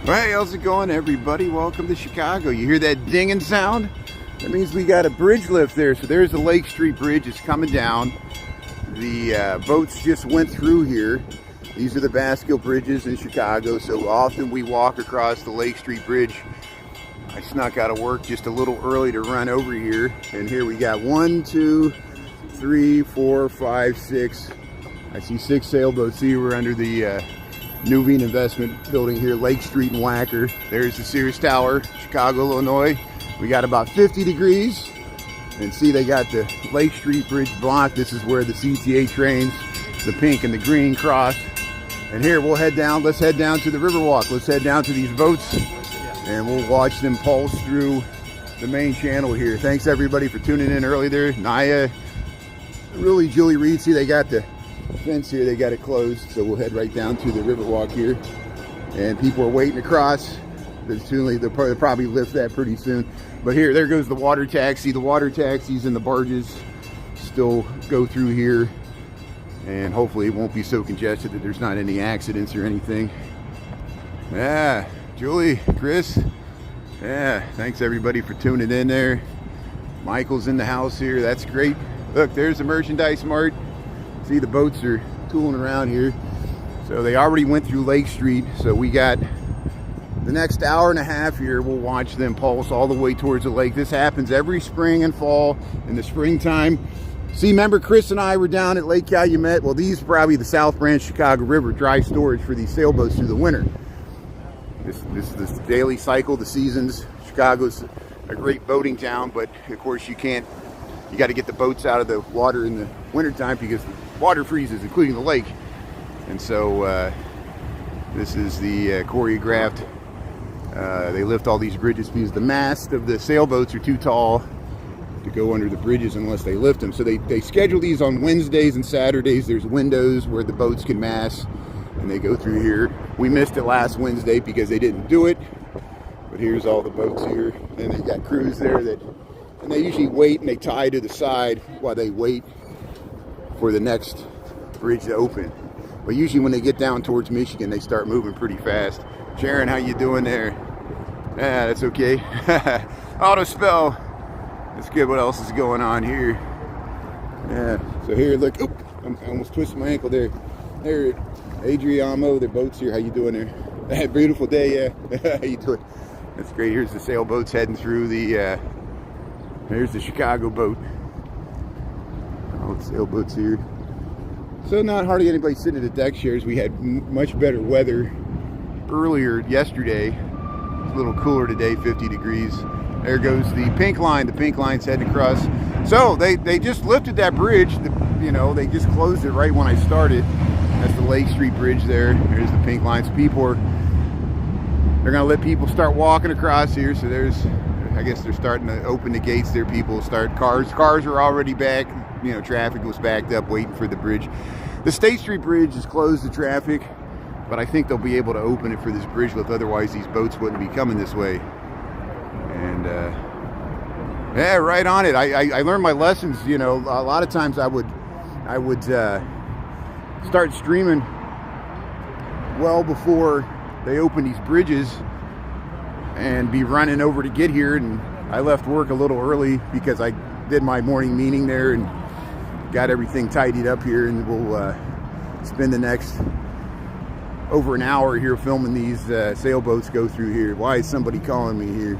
Hey, how's it going, everybody? Welcome to Chicago. You hear that dinging sound? That means we got a bridge lift there. So there's the Lake Street Bridge. It's coming down. The boats just went through here. These are the bascule bridges in Chicago. So often we walk across the Lake Street Bridge. I snuck out of work just a little early to run over here. And here we got 1, 2, 3, 4, 5, 6. I see 6 sailboats. See, we're under the Nuveen Investment Building here, Lake Street and Wacker. There's the Sears Tower, Chicago, Illinois. We got about 50 degrees. And see, they got the Lake Street Bridge block. This is where the CTA trains, the pink and the green, cross. And here, we'll head down. Let's head down to the Riverwalk. Let's head down to these boats, and we'll watch them pulse through the main channel here. Thanks, everybody, for tuning in early there. Naya, really, Julie Reed. See, they got the fence here, they got it closed, so we'll head right down to the Riverwalk here, and people are waiting to cross. They'll probably lift that pretty soon. But here, there goes the water taxi. The water taxis and the barges still go through here, and hopefully it won't be so congested that there's not any accidents or anything. Yeah, Julie, Chris, yeah, thanks everybody for tuning in there. Michael's in the house here, that's great. Look, there's the merchandise mart. See, the boats are tooling around here. So they already went through Lake Street. So we got the next hour and a half here. We'll watch them pulse all the way towards the lake. This happens every spring and fall in the springtime. See, remember Chris and I were down at Lake Calumet? Well, these are probably the South Branch Chicago River dry storage for these sailboats through the winter. This is the daily cycle, the seasons. Chicago's a great boating town, but of course you got to get the boats out of the water in the wintertime because the water freezes, including the lake. And so this is the choreographed. They lift all these bridges because the mast of the sailboats are too tall to go under the bridges unless they lift them. So they schedule these on Wednesdays and Saturdays. There's windows where the boats can mast, and they go through here. We missed it last Wednesday because they didn't do it. But here's all the boats here. And they got crews there and they usually wait and they tie to the side while they wait for the next bridge to open. But usually when they get down towards Michigan, they start moving pretty fast. Sharon, how you doing there? Yeah, that's okay. Auto spell. That's good. What else is going on here? Yeah, so here, look. Oop, I almost twisted my ankle there. There, Adriamo, their boats here. How you doing there? Beautiful day, yeah. How you doing? That's great. Here's the sailboats heading through the, there's the Chicago boat. All the sailboats here. So not hardly anybody sitting at the deck chairs. We had much better weather earlier yesterday. It's a little cooler today, 50 degrees. There goes the pink line. The pink line's heading across. So they just lifted that bridge. They just closed it right when I started. That's the Lake Street Bridge there. There's the pink lines. They're gonna let people start walking across here. So I guess they're starting to open the gates there. People will start. Cars are already back. Traffic was backed up waiting for the bridge. The State Street Bridge is closed to traffic, but I think they'll be able to open it for this bridge lift. Otherwise, these boats wouldn't be coming this way. And yeah, right on it. I learned my lessons. A lot of times I would start streaming well before they open these bridges and be running over to get here. And I left work a little early because I did my morning meeting there and got everything tidied up here, and we'll spend the next over an hour here filming these sailboats go through here. Why is somebody calling me here?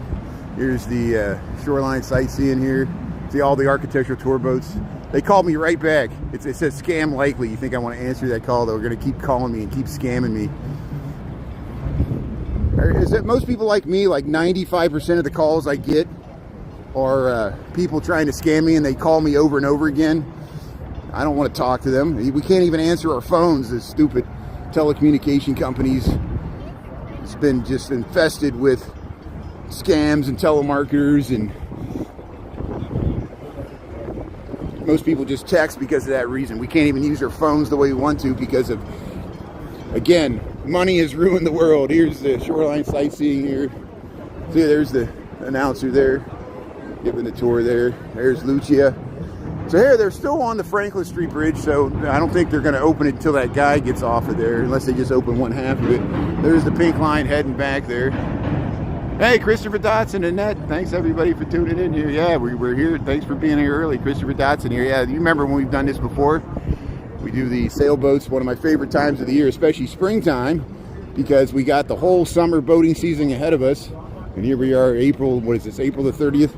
Here's the shoreline sightseeing here. See all the architectural tour boats. They called me right back. It says scam likely. You think I want to answer that call? Though we're going to keep calling me and keep scamming me. Is it most people like me? Like 95% of the calls I get are people trying to scam me, and they call me over and over again. I don't want to talk to them. We can't even answer our phones. The stupid telecommunication companies. It's been just infested with scams and telemarketers, and most people just text because of that reason. We can't even use our phones the way we want to because of, again, money has ruined the world. Here's the shoreline sightseeing here. See, there's the announcer there giving the tour there. There's Lucia. So here, they're still on the Franklin Street Bridge, so I don't think they're going to open it until that guy gets off of there, unless they just open one half of it. There's the pink line heading back there. Hey, Christopher Dotson, Annette, thanks everybody for tuning in here. Yeah, we're here. Thanks for being here early. Christopher Dotson here. Yeah, you remember when we've done this before? We do the sailboats, one of my favorite times of the year, especially springtime, because we got the whole summer boating season ahead of us. And here we are, April, what is this, April the 30th?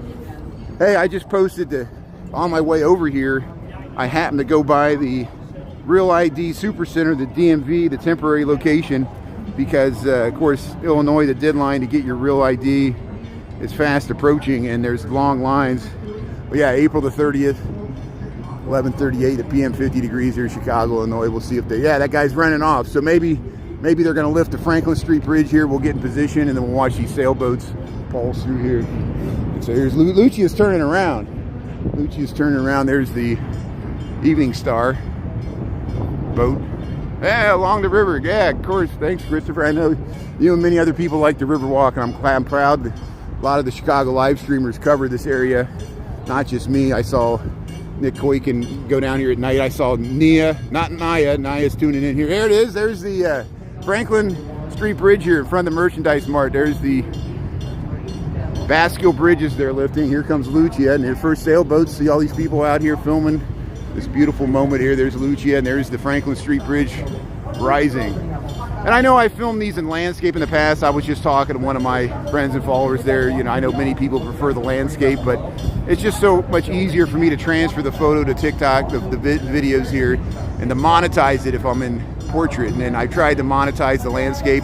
Hey, I just posted on my way over here, I happened to go by the Real ID Super Center, the DMV, the temporary location, because, of course, Illinois, the deadline to get your Real ID is fast approaching, and there's long lines. But yeah, April the 30th, 11:38 at PM, 50 degrees here in Chicago, Illinois. We'll see if that guy's running off. So maybe they're going to lift the Franklin Street Bridge here. We'll get in position, and then we'll watch these sailboats pulse through here. And so here's Lucia's turning around. Lucia's turning around. There's the Evening Star boat. Yeah, along the river. Yeah, of course. Thanks, Christopher. I know you and many other people like the Riverwalk, and I'm proud that a lot of the Chicago live streamers cover this area. Not just me. I saw Nick Koiken go down here at night. I saw Nia, not Naya. Naya's tuning in here. There it is. There's the Franklin Street Bridge here in front of the Merchandise Mart. There's the Bascule bridges they're lifting. Here comes Lucia and their first sailboats. See all these people out here filming this beautiful moment here. There's Lucia, and there's the Franklin Street Bridge rising. And I know I filmed these in landscape in the past. I was just talking to one of my friends and followers there. You know, I know many people prefer the landscape, but it's just so much easier for me to transfer the photo to TikTok, the videos here, and to monetize it if I'm in portrait. And then I tried to monetize the landscape.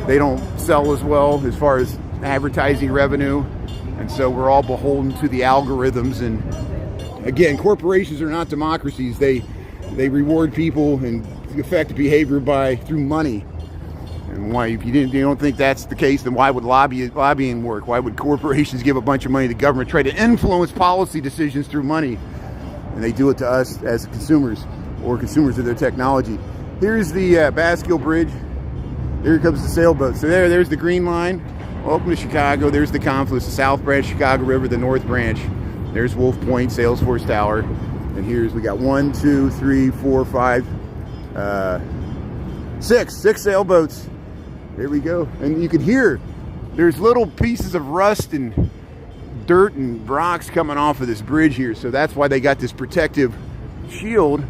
They don't sell as well as far as advertising revenue, and so we're all beholden to the algorithms. And again, corporations are not democracies. They reward people and affect behavior through money. And why, if you don't think that's the case, then why would lobbying work? Why would corporations give a bunch of money to government, try to influence policy decisions through money? And they do it to us as consumers, or consumers of their technology. Here's the Bascule Bridge. Here comes the sailboat. So there's the green line. Welcome to Chicago. There's the confluence, the South Branch, Chicago River, the North Branch. There's Wolf Point, Salesforce Tower. And we got 1, 2, 3, 4, 5, 6 sailboats. There we go. And you can hear there's little pieces of rust and dirt and rocks coming off of this bridge here. So that's why they got this protective shield.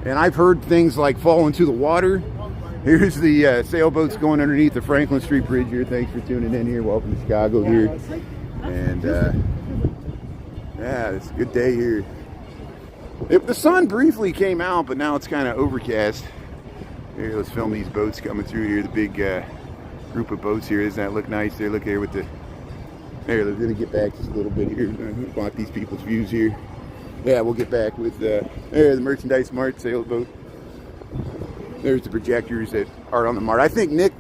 And I've heard things like fall into the water. Here's the sailboats going underneath the Franklin Street Bridge here. Thanks for tuning in here. Welcome to Chicago here. And yeah, it's a good day here. The sun briefly came out, but now it's kind of overcast. Here, let's film these boats coming through here. The big group of boats here. Doesn't that look nice there? Look here with the... There, we're going to get back just a little bit here. Block these people's views here. Yeah, we'll get back with the Merchandise Mart sailboat. There's the projectors that are on the Mart. I think Nick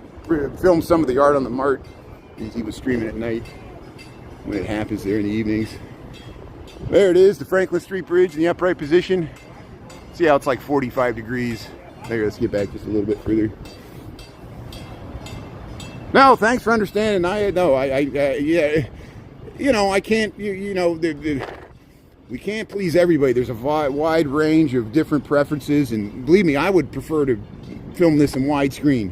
filmed some of the art on the Mart because he was streaming at night when it happens there in the evenings. There it is, the Franklin Street Bridge in the upright position. See how it's like 45 degrees. There, let's get back just a little bit further. No, thanks for understanding. Yeah, you know, I can't, we can't please everybody. There's a wide range of different preferences, and believe me, I would prefer to film this in widescreen.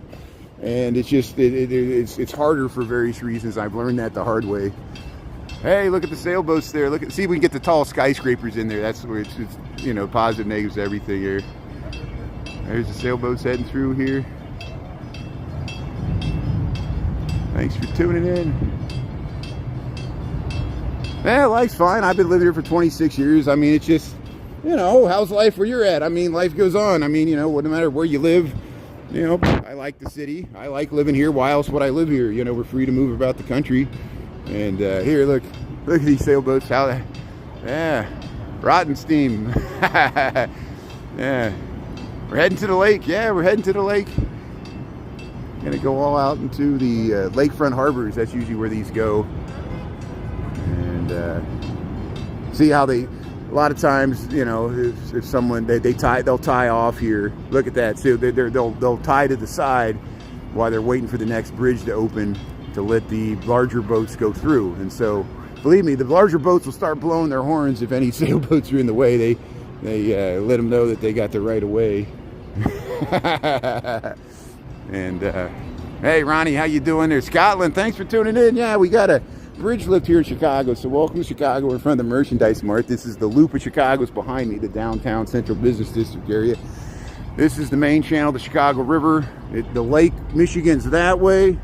And it's just, it's harder for various reasons. I've learned that the hard way. Hey, look at the sailboats there. See if we can get the tall skyscrapers in there. That's where it's positive, negatives, everything here. There's the sailboats heading through here. Thanks for tuning in. Yeah, life's fine. I've been living here for 26 years. I mean, it's just, how's life where you're at? I mean, life goes on. I mean, no matter where you live, I like the city. I like living here. Why else would I live here? We're free to move about the country. And here, look at these sailboats. Yeah, rotten steam. Yeah, we're heading to the lake. Yeah, we're heading to the lake. Gonna go all out into the lakefront harbors. That's usually where these go. And see how a lot of times, if someone they'll tie off here. Look at that. So they'll tie to the side while they're waiting for the next bridge to open to let the larger boats go through. And so believe me, the larger boats will start blowing their horns if any sailboats are in the way. They let them know that they got the right of way. And hey, Ronnie, how you doing there? Scotland, thanks for tuning in. Yeah, we got a bridge lift here in Chicago, so welcome to Chicago. We're in front of the Merchandise Mart. This is the loop of Chicago's behind me, the downtown central business district area. This is the main channel, the Chicago River. The Lake Michigan's that way.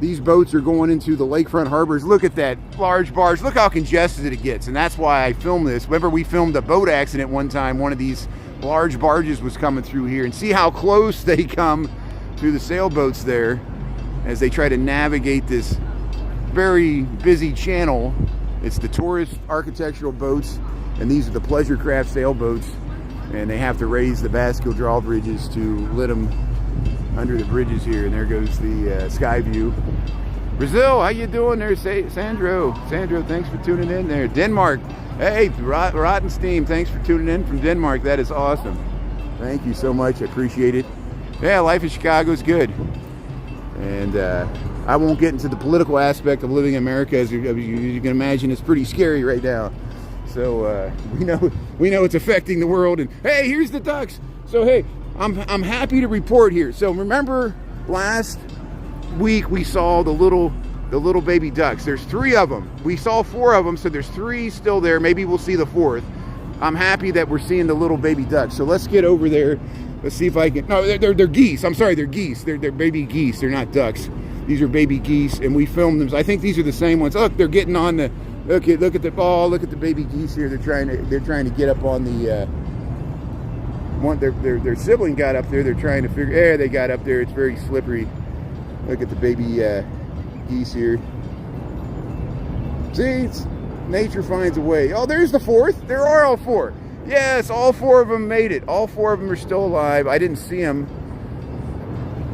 These boats are going into the lakefront harbors. Look at that large barge. Look how congested it gets, and that's why I filmed this. Remember, we filmed a boat accident one time. One of these large barges was coming through here, and see how close they come to the sailboats there as they try to navigate this very busy channel. It's the tourist architectural boats, and these are the pleasure craft sailboats, and they have to raise the bascule drawbridges to let them under the bridges here. And there goes the sky view. Brazil, how you doing there? Sandro, thanks for tuning in there. Denmark, hey, Rotten Steam, thanks for tuning in from Denmark. That is awesome. Thank you so much, I appreciate it. Yeah, life in Chicago is good. And I won't get into the political aspect of living in America. As you can imagine, it's pretty scary right now. So we know it's affecting the world. And hey, here's the ducks. So hey, I'm happy to report here. So remember last week we saw the little baby ducks. There's 3 of them. We saw 4 of them, so there's 3 still there. Maybe we'll see the 4th. I'm happy that we're seeing the little baby ducks. So let's get over there. Let's see if I can. No, they're geese. I'm sorry, they're geese. They're baby geese. They're not ducks. These are baby geese, and we filmed them. I think these are the same ones. Look, they're getting on the. Look at the ball. Look at the baby geese here. They're trying to get up on the. One their sibling got up there. They're trying to figure. There they got up there. It's very slippery. Look at the baby geese here. See, nature finds a way. Oh, there's the 4th. There are all 4. Yes, all 4 of them made it. All 4 of them are still alive. I didn't see them.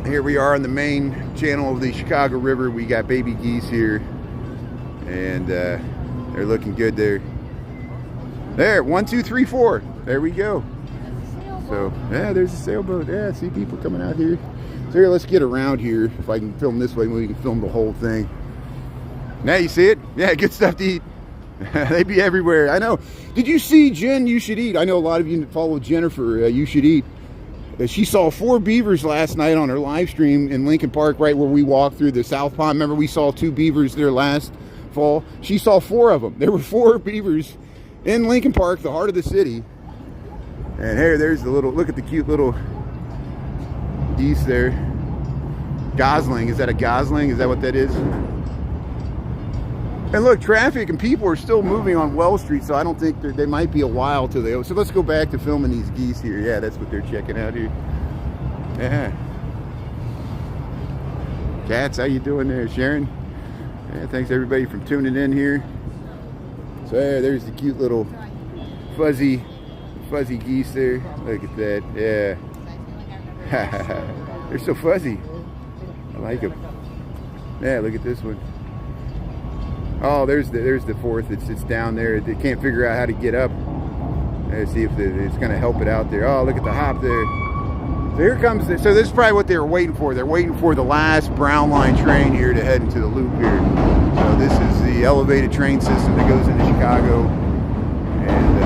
Here we are on the main channel of the Chicago River. We got baby geese here, and they're looking good there. There, 1, 2, 3, 4. There we go. So yeah, there's a sailboat. Yeah, I see people coming out here. So here, let's get around here. If I can film this way, we can film the whole thing. Now you see it? Yeah, good stuff to eat. They be everywhere. I know. Did you see Jen? You Should Eat? I know a lot of you follow Jennifer. You Should Eat. She saw 4 beavers last night on her live stream in Lincoln Park, right where we walked through the South Pond. Remember, we saw 2 beavers there last fall. She saw 4 of them. There were 4 beavers in Lincoln Park, the heart of the city. And here, there's the little. Look at the cute little geese there. Gosling. Is that a gosling? Is that what that is? And look, traffic and people are still moving on Well Street, so I don't think they might be a while till they. So let's go back to filming these geese here. Yeah, that's what they're checking out here. Yeah. Cats, how you doing there, Sharon? Yeah, thanks everybody for tuning in here. So there's the cute little fuzzy geese there. Look at that. Yeah. They're so fuzzy. I like them. Yeah, look at this one. Oh, there's the 4th. It's down there. They can't figure out how to get up. Let's see if it's going to help it out there. Oh, look at the hop there. So here comes so this is probably what they were waiting for. They're waiting for the last Brown Line train here to head into the loop here. So this is the elevated train system that goes into Chicago. And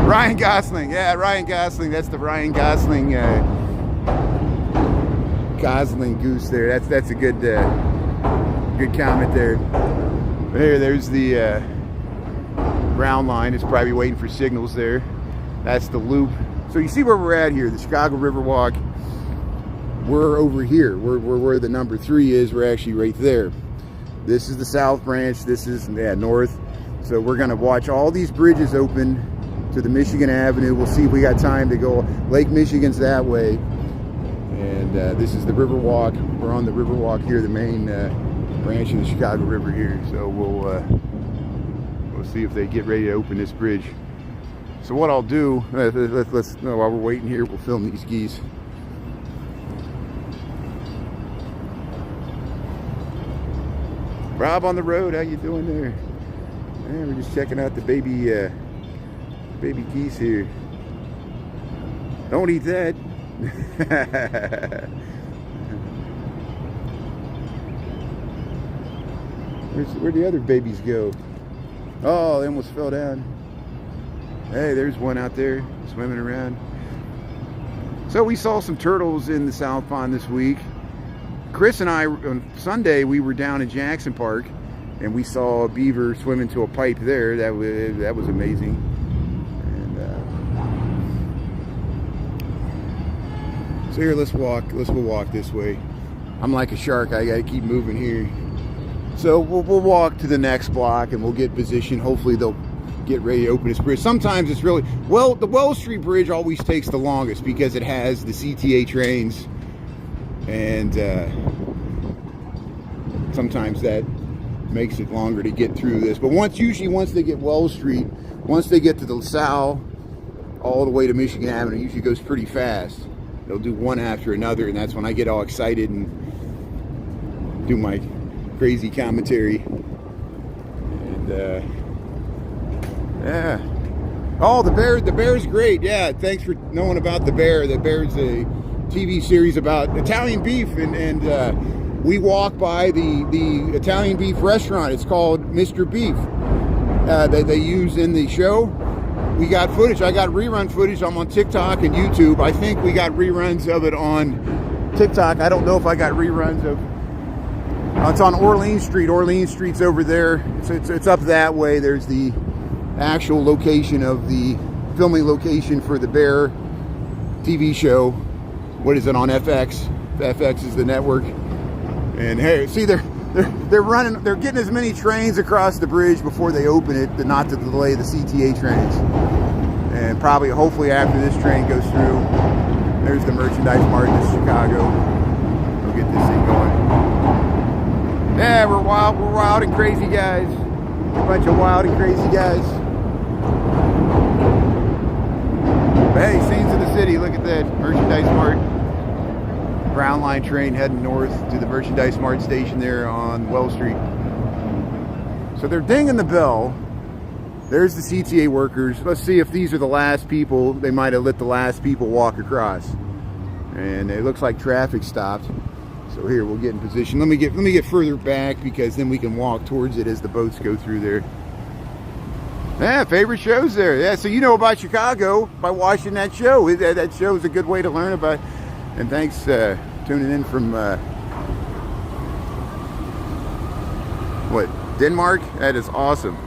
Ryan Gosling. Yeah, Ryan Gosling. That's the Ryan Gosling Gosling goose there. That's a good comment there. But here, there's the Brown Line. It's probably waiting for signals there. That's the loop. So you see where we're at here, the Chicago Riverwalk. We're over here. We're where the number 3 is. We're actually right there. This is the South Branch. This is north. So we're gonna watch all these bridges open to the Michigan Avenue. We'll see if we got time to go. Lake Michigan's that way. And this is the Riverwalk. We're on the Riverwalk here, the main branch of the Chicago River here. So we'll see if they get ready to open this bridge. So what I'll do, let's while we're waiting here, we'll film these geese. Rob on the road, how you doing there? Man, we're just checking out the baby geese here. Don't eat that. Where'd the other babies go? Oh, they almost fell down. Hey, there's one out there swimming around. So we saw some turtles in the South Pond this week. Chris and I, on Sunday, we were down in Jackson Park, and we saw a beaver swim into a pipe there. That was amazing. And so here, let's walk. We'll walk this way. I'm like a shark. I got to keep moving here. So we'll walk to the next block, and we'll get positioned. Hopefully they'll get ready to open this bridge. Sometimes it's really, well, the Wabash Street Bridge always takes the longest because it has the CTA trains, and sometimes that makes it longer to get through this. But usually once they get Wabash Street, once they get to the Lasalle all the way to Michigan Avenue, it usually goes pretty fast. They'll do one after another, and that's when I get all excited and do my crazy commentary. And yeah. Oh, the bear's great. Yeah, thanks for knowing about the bear. The bear's a TV series about Italian beef, and we walk by the Italian beef restaurant. It's called Mr. Beef. That they use in the show. We got footage. I got rerun footage. I'm on TikTok and YouTube. I think we got reruns of it on TikTok. I don't know if I got reruns of. It's on Orleans Street. Orleans Street's over there. It's up that way. There's the actual location of the filming location for the Bear TV show. What is it, on FX? FX is the network. And hey, see, they're getting as many trains across the bridge before they open it, not to delay the CTA trains. And probably, hopefully, after this train goes through, there's the merchandise mart in Chicago. We'll get this thing going. Yeah, we're wild and crazy guys. A bunch of wild and crazy guys. But hey, scenes of the city. Look at that merchandise mart. Brown Line train heading north to the merchandise mart station there on Well Street. So they're dinging the bell. There's the CTA workers. Let's see if these are the last people. They might have let the last people walk across. And it looks like traffic stopped. So here, we'll get in position. Let me get further back, because then we can walk towards it as the boats go through there. Yeah, favorite shows there. Yeah, so you know about Chicago by watching that show. That show is a good way to learn about. And thanks tuning in from what, Denmark? That is awesome.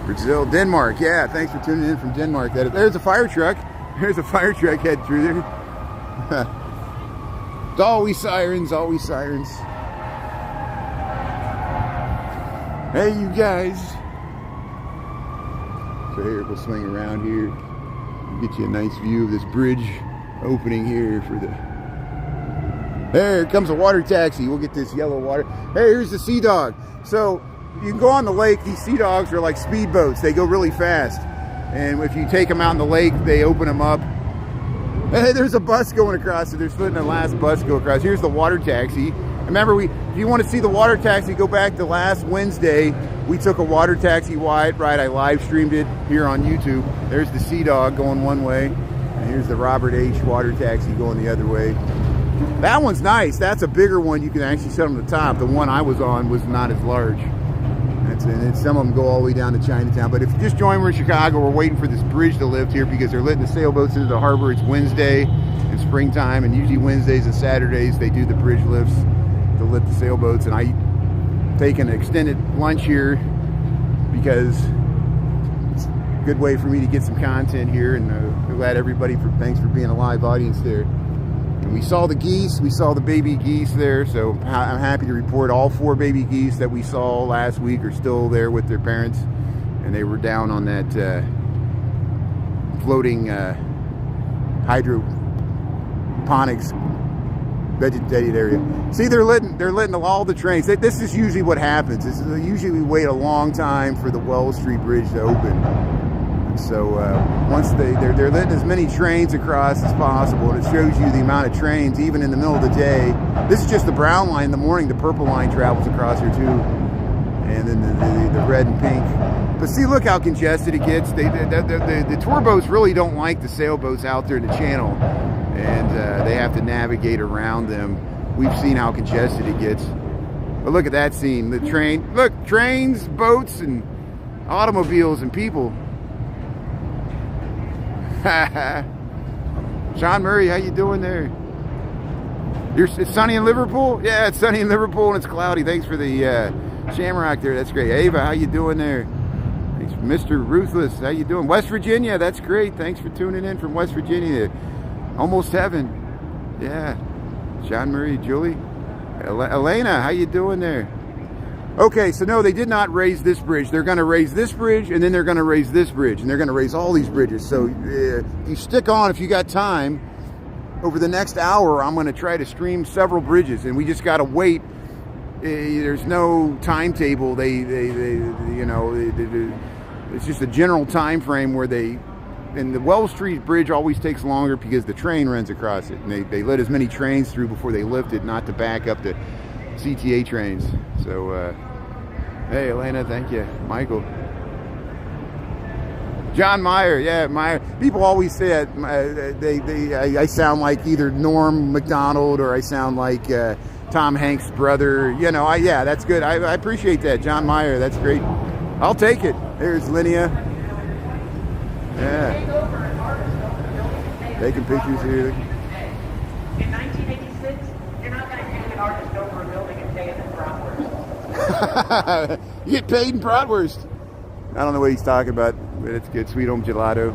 Brazil, Denmark. Yeah, thanks for tuning in from Denmark. There's a fire truck. There's a fire truck heading through there. It's always sirens, always sirens. Hey, you guys. So here, we'll swing around here. Get you a nice view of this bridge opening here for the... There comes a water taxi. We'll get this yellow water. Hey, here's the Sea Dog. So you can go on the lake. These Sea Dogs are like speedboats. They go really fast. And if you take them out in the lake, they open them up. Hey, there's a bus going across. So they're letting the last bus go across. Here's the water taxi. Remember, if you want to see the water taxi, go back to last Wednesday. We took a water taxi ride. I live streamed it here on YouTube. There's the Sea Dog going one way. And here's the Robert H. water taxi going the other way. That one's nice. That's a bigger one. You can actually sit on the top. The one I was on was not as large. And some of them go all the way down to Chinatown. But if you just joined, we're in Chicago. We're waiting for this bridge to lift here because they're letting the sailboats into the harbor. It's Wednesday in springtime, and usually Wednesdays and Saturdays they do the bridge lifts to lift the sailboats. And I take an extended lunch here because it's a good way for me to get some content here. And I'm glad everybody, thanks for being a live audience there. And we saw the geese, we saw the baby geese there, so I'm happy to report all 4 baby geese that we saw last week are still there with their parents, and they were down on that floating hydroponics vegetated area. See, they're letting all the trains. This is usually what happens. Usually we wait a long time for the Wabash Street Bridge to open. So once they're letting as many trains across as possible, and it shows you the amount of trains even in the middle of the day. This is just the brown line in the morning. The purple line travels across here too, and then the red and pink. But see, look how congested it gets. The tour boats really don't like the sailboats out there in the channel, and they have to navigate around them. We've seen how congested it gets. But look at that scene. The train. Look, trains, boats, and automobiles and people. Sean Murray, how you doing there? It's sunny in Liverpool? Yeah, it's sunny in Liverpool and it's cloudy. Thanks for the shamrock there. That's great. Ava, how you doing there? Thanks, Mr. Ruthless. How you doing? West Virginia, that's great. Thanks for tuning in from West Virginia. Almost heaven. Yeah. Sean Murray, Julie. Elena, how you doing there? Okay, so no, they did not raise this bridge. They're going to raise this bridge, and then they're going to raise this bridge, and they're going to raise all these bridges. So you stick on if you got time. Over the next hour, I'm going to try to stream several bridges, and we just got to wait. There's no timetable. It's just a general time frame where and the Lasalle Street Bridge always takes longer because the train runs across it. And they let as many trains through before they lift it, not to back up the CTA trains. So, hey, Elena, thank you. Michael. John Meyer, yeah, Meyer. People always say I sound like either Norm Macdonald or I sound like Tom Hanks' brother. You know, yeah, that's good. I appreciate that, John Meyer. That's great. I'll take it. There's Linnea. Yeah. Taking pictures here. In 1986, you're not going to take an artist over a building and pay him in bratwurst. You get paid in bratwurst. I don't know what he's talking about, but it's good. Sweet home gelato.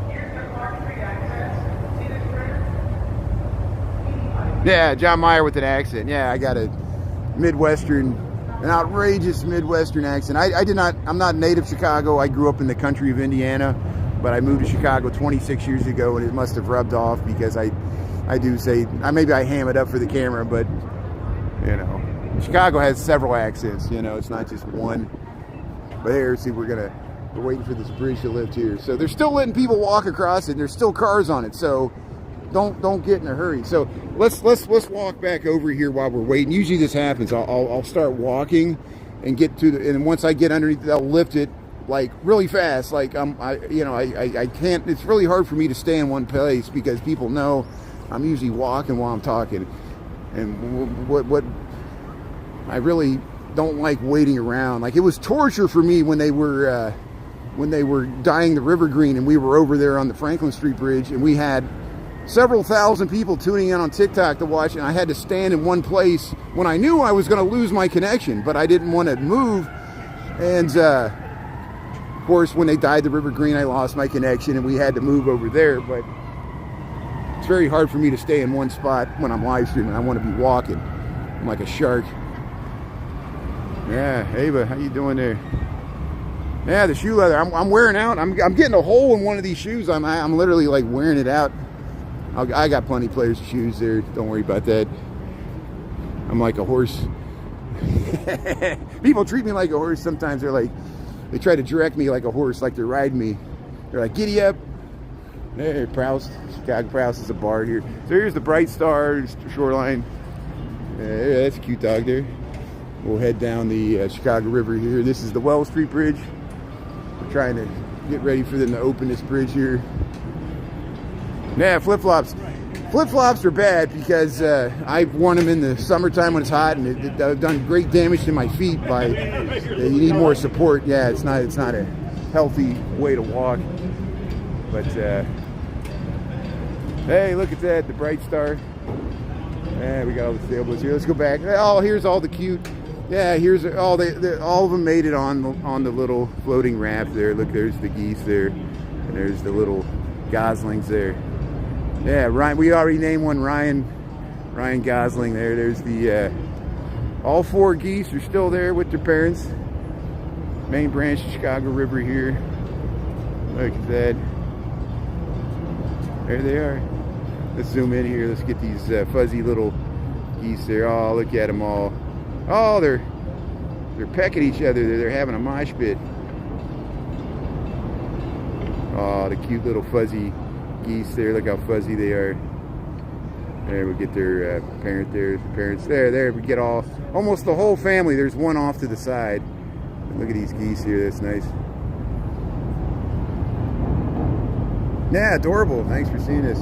Yeah, John Meyer with an accent. Yeah, I got an outrageous Midwestern accent. I'm not native Chicago. I grew up in the country of Indiana. But I moved to Chicago 26 years ago, and it must have rubbed off because I do say, maybe I ham it up for the camera, but, you know, Chicago has several accents, you know, it's not just one. But here, see, we're waiting for this bridge to lift here. So they're still letting people walk across it, and there's still cars on it, so don't get in a hurry. So let's walk back over here while we're waiting. Usually this happens. I'll start walking and get to and once I get underneath, they'll lift it like really fast. Like I can't. It's really hard for me to stay in one place because people know I'm usually walking while I'm talking, and what I really don't like waiting around. Like it was torture for me when they were dyeing the river green, and we were over there on the Franklin Street Bridge, and we had several thousand people tuning in on TikTok to watch, and I had to stand in one place when I knew I was going to lose my connection, but I didn't want to move. And of course, when they dyed the river green, I lost my connection, and we had to move over there. But it's very hard for me to stay in one spot when I'm live streaming. I want to be walking. I'm like a shark. Yeah, Ava, how you doing there? Yeah, the shoe leather. I'm wearing out. I'm getting a hole in one of these shoes. I'm literally like wearing it out. I got plenty of players' shoes there. Don't worry about that. I'm like a horse. People treat me like a horse. Sometimes they try to direct me like a horse, like they're riding me. They're like, giddy up. There, Proust. Chicago Proust is a bar here. So here's the Bright Star shoreline. Yeah, that's a cute dog there. We'll head down the Chicago River here. This is the Lasalle Street Bridge. We're trying to get ready for them to open this bridge here. Yeah, flip-flops. Flip-flops are bad because I've worn them in the summertime when it's hot, and they've done great damage to my feet. You need more support. Yeah, it's not a healthy way to walk. But hey, look at that, the Bright Star. Yeah, we got all the sailboats here. Let's go back. Oh, here's all the cute. Yeah, here's all of them made it on the little floating raft there. Look, there's the geese there, and there's the little goslings there. Yeah, Ryan. We already named one Ryan Gosling there. There's the all four geese are still there with their parents. Main branch of Chicago River here. Look at that. There they are. Let's zoom in here. Let's get these fuzzy little geese there. Oh, look at them all. Oh, they're pecking each other. They're having a mosh pit. Oh, the cute little fuzzy geese there. Look how fuzzy they are. There, we get their parent there. The parents there. We get almost the whole family. There's one off to the side. Look at these geese here. That's nice. Yeah, adorable. Thanks for seeing this.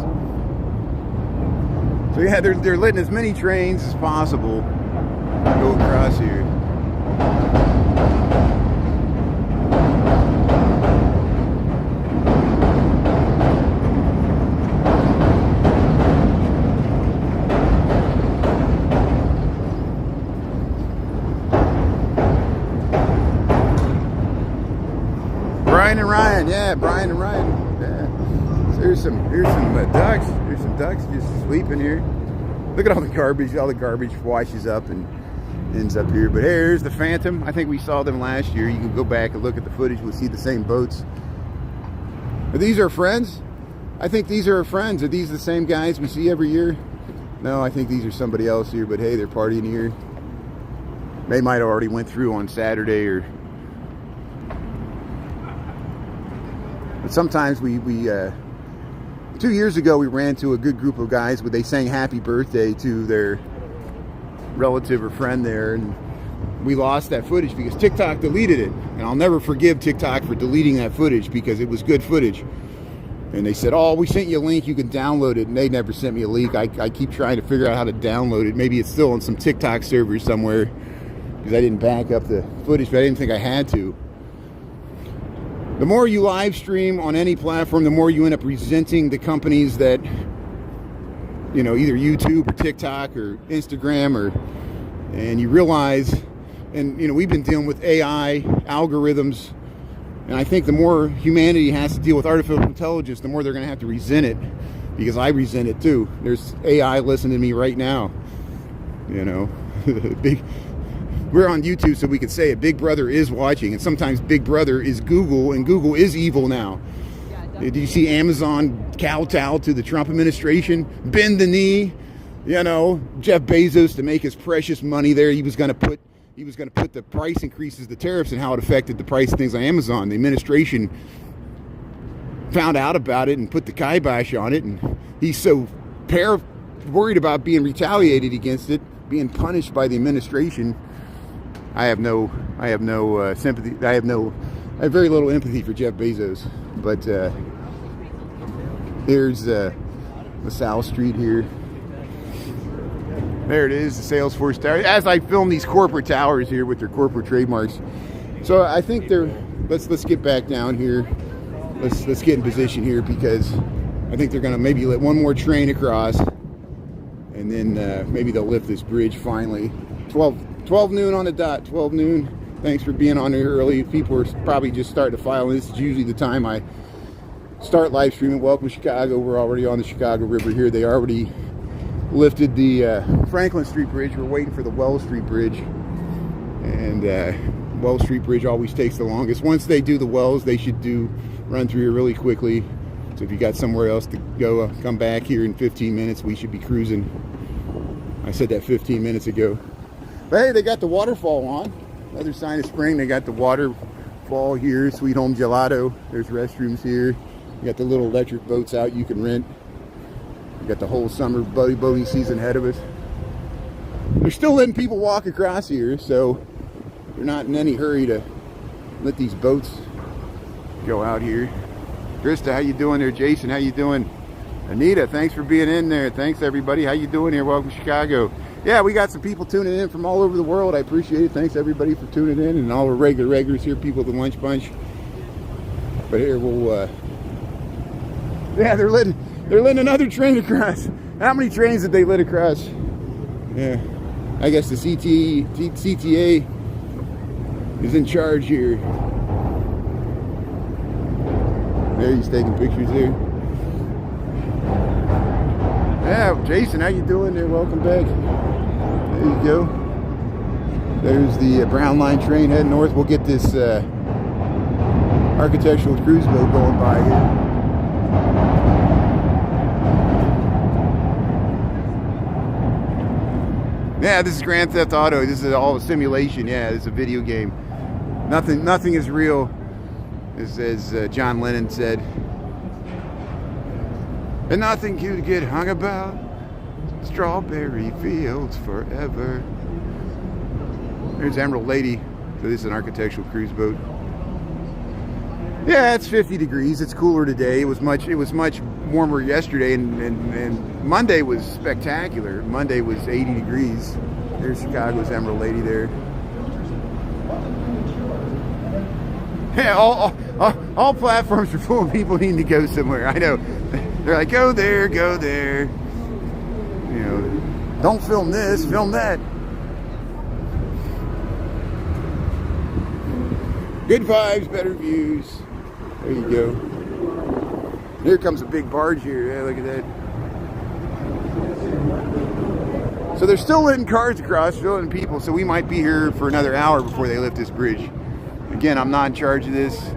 So yeah, they're letting as many trains as possible go across here. Brian and Ryan, yeah, Brian and Ryan. Yeah. So here's some ducks. There's some ducks just sleeping here. Look at all the garbage. All the garbage washes up and ends up here. But here's the Phantom. I think we saw them last year. You can go back and look at the footage. We'll see the same boats. Are these our friends? I think these are our friends. Are these the same guys we see every year? No, I think these are somebody else here. But hey, they're partying here. They might have already went through on Saturday or. But sometimes we 2 years ago we ran to a good group of guys where they sang happy birthday to their relative or friend there, and we lost that footage because TikTok deleted it. And I'll never forgive TikTok for deleting that footage because it was good footage. And they said, oh, we sent you a link, you can download it. And they never sent me a link. I keep trying to figure out how to download it. Maybe it's still on some TikTok server somewhere because I didn't back up the footage, but I didn't think I had to. The more you live stream on any platform, the more you end up resenting the companies that, you know, either YouTube or TikTok or Instagram, and you realize, and you know, we've been dealing with AI algorithms, and I think the more humanity has to deal with artificial intelligence, the more they're going to have to resent it, because I resent it too. There's AI listening to me right now, you know. We're on YouTube, so we could say it. Big Brother is watching, and sometimes Big Brother is Google, and Google is evil now. Did you see Amazon kowtow to the Trump administration, bend the knee? You know, Jeff Bezos, to make his precious money there, he was going to put the price increases, the tariffs, and how it affected the price of things on Amazon. The administration found out about it and put the kibosh on it, and he's so worried about being retaliated against it, being punished by the administration. I have no sympathy. I have very little empathy for Jeff Bezos. But there's LaSalle Street here. There it is, the Salesforce Tower. As I film these corporate towers here with their corporate trademarks. So I think they're. Let's get back down here. Let's get in position here, because I think they're gonna maybe let one more train across, and then maybe they'll lift this bridge finally. 12 noon on the dot, 12 noon. Thanks for being on here early. People are probably just starting to file in. This is usually the time I start live streaming. Welcome to Chicago. We're already on the Chicago River here. They already lifted the Franklin Street Bridge. We're waiting for the Wells Street Bridge. And Wells Street Bridge always takes the longest. Once they do the Wells, they should run through here really quickly. So if you got somewhere else to go, come back here in 15 minutes. We should be cruising. I said that 15 minutes ago. But hey, they got the waterfall on. Another sign of spring. They got the waterfall here. Sweet Home Gelato. There's restrooms here. You got the little electric boats out you can rent. You got the whole summer boating season ahead of us. They're still letting people walk across here, so they're not in any hurry to let these boats go out here. Krista, how you doing there? Jason, how you doing? Anita, thanks for being in there. Thanks everybody. How you doing here? Welcome to Chicago. Yeah, we got some people tuning in from all over the world. I appreciate it. Thanks everybody for tuning in, and all the regulars here, people at the lunch bunch. But here we'll yeah, they're letting another train across. How many trains did they let across? Yeah, I guess the CTA is in charge here. There, he's taking pictures there. Yeah, Jason, how you doing there? Welcome back. There you go. There's the Brown Line train heading north. We'll get this architectural cruise boat going by here. Yeah, this is Grand Theft Auto. This is all a simulation. Yeah, this is a video game. Nothing is real, as John Lennon said. And nothing to get hung about. Strawberry fields forever. There's Emerald Lady. So this is an architectural cruise boat. Yeah, it's 50 degrees. It's cooler today. It was much warmer yesterday, and Monday was spectacular. Monday was 80 degrees. There's Chicago's Emerald Lady there. Yeah, all platforms are full of people needing to go somewhere. I know. They're like, go there, go there. You know, don't film this, film that. Good vibes, better views. There you go. Here comes a big barge here. Yeah, look at that. So they're still letting cars across, still letting people. So we might be here for another hour before they lift this bridge. Again, I'm not in charge of this.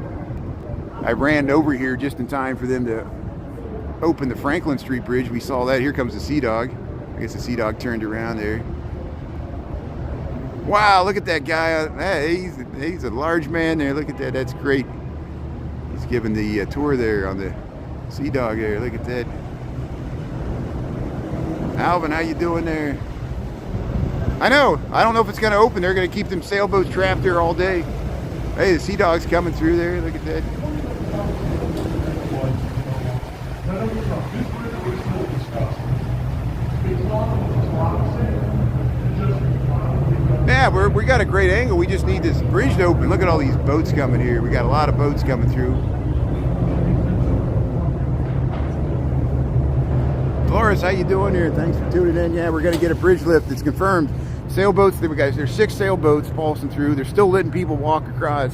I ran over here just in time for them to open the Franklin Street Bridge. We saw that. Here comes the Sea Dog. I guess the Sea Dog turned around there. Wow, look at that guy. Hey, he's a large man there. Look at that. That's great. He's giving the tour there on the Sea Dog there. Look at that. Alvin, how you doing there? I know. I don't know if it's going to open. They're going to keep them sailboats trapped there all day. Hey, the Sea Dog's coming through there. Look at that. Yeah, we got a great angle. We just need this bridge to open. Look at all these boats coming here. We got a lot of boats coming through. Dolores, how you doing here? Thanks for tuning in. Yeah, we're going to get a bridge lift. It's confirmed. Sailboats, there's 6 sailboats pulsing through. They're still letting people walk across.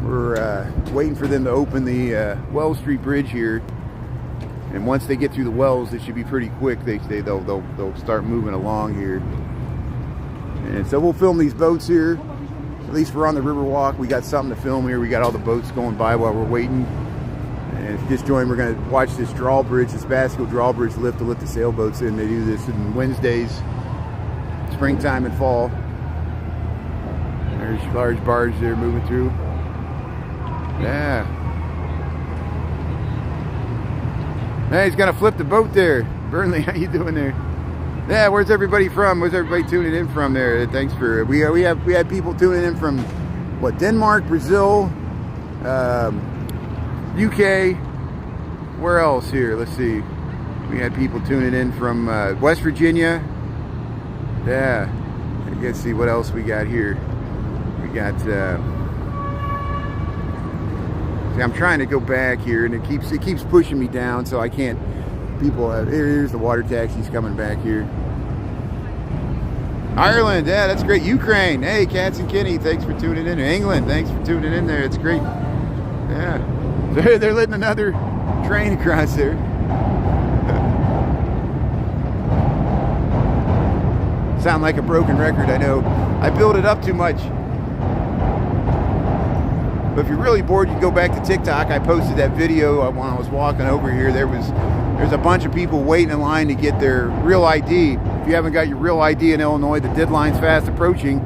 We're waiting for them to open the Wells Street Bridge here. And once they get through the wells, it should be pretty quick. They'll start moving along here. And so we'll film these boats here. At least we're on the Riverwalk. We got something to film here. We got all the boats going by while we're waiting. And if you just joined, we're going to watch this drawbridge, this Basco drawbridge lift to lift the sailboats in. They do this on Wednesdays, springtime and fall. There's large barge there moving through. Yeah. Hey, he's going to flip the boat there. Burnley, how you doing there? Yeah, where's everybody from? Where's everybody tuning in from there? Thanks for we had people tuning in from what, Denmark, Brazil, UK. Where else here? Let's see. We had people tuning in from West Virginia. Yeah. Let's see what else we got here. We got. See, I'm trying to go back here, and it keeps pushing me down, so I can't. People, here's the water taxis coming back here. Ireland, yeah, that's great. Ukraine, hey, Cats and Kenny, thanks for tuning in. England, thanks for tuning in there. It's great. Yeah, they're letting another train across there. Sound like a broken record, I know. I build it up too much. But if you're really bored, you can go back to TikTok. I posted that video when I was walking over here. There's a bunch of people waiting in line to get their real ID. If you haven't got your real ID in Illinois, the deadline's fast approaching,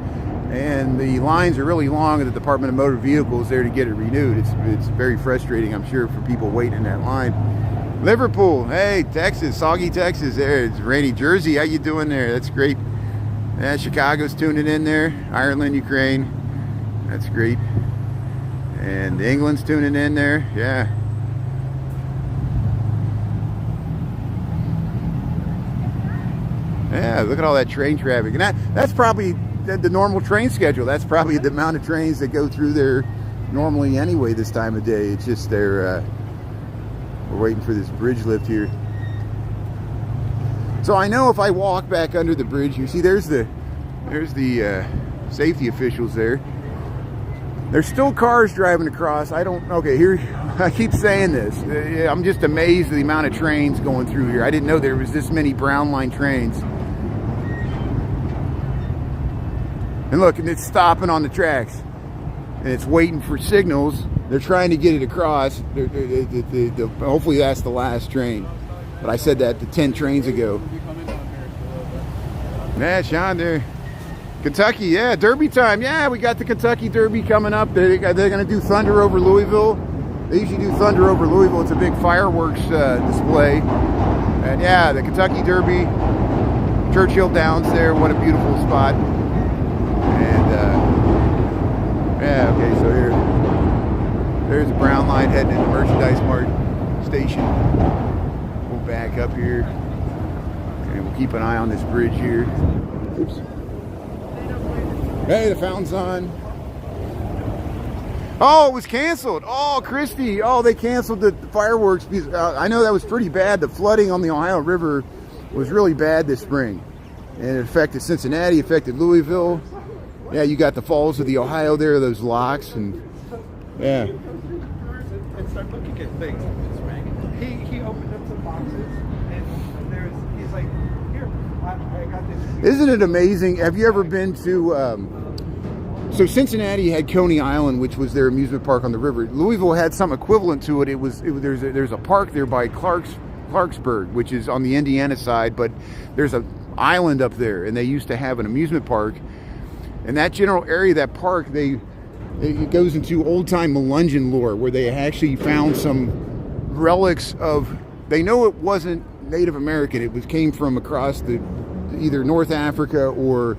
and the lines are really long at the Department of Motor Vehicles there to get it renewed. It's very frustrating, I'm sure, for people waiting in that line. Liverpool, hey, Texas, soggy Texas there. It's rainy. Jersey, how you doing there? That's great. Yeah, Chicago's tuning in there. Ireland, Ukraine, that's great. And England's tuning in there, yeah. Yeah, look at all that train traffic. And that's probably the normal train schedule. That's probably the amount of trains that go through there normally anyway this time of day. It's just we're waiting for this bridge lift here. So I know if I walk back under the bridge, you see there's the safety officials there. There's still cars driving across. Okay, here, I keep saying this. I'm just amazed at the amount of trains going through here. I didn't know there was this many Brown Line trains. And look, and it's stopping on the tracks. And it's waiting for signals. They're trying to get it across. Hopefully that's the last train. But I said that 10 trains ago. Yeah, Sean there. Kentucky, yeah, Derby time. Yeah, we got the Kentucky Derby coming up. They're going to do Thunder over Louisville. They usually do Thunder over Louisville. It's a big fireworks display. And yeah, the Kentucky Derby, Churchill Downs there. What a beautiful spot. And yeah, okay, so there's the Brown Line heading into Merchandise Mart Station. We'll back up here. And we'll keep an eye on this bridge here. Oops. Hey, the fountain's on. Oh, it was canceled. Oh, Christy. Oh, they canceled the fireworks. I know that was pretty bad. The flooding on the Ohio River was really bad this spring. And it affected Cincinnati, affected Louisville. Yeah, you got the Falls of the Ohio there, those locks, and yeah. And start looking at things. He opened up some boxes, and he's like, here, I got this. Isn't it amazing? Have you ever been to? So Cincinnati had Coney Island, which was their amusement park on the river. Louisville had some equivalent to it. There's a park there by Clarksburg, which is on the Indiana side, but there's an island up there, and they used to have an amusement park. And that general area, that park, it goes into old-time Melungeon lore, where they actually found some relics of. They know it wasn't Native American. It came from across either North Africa or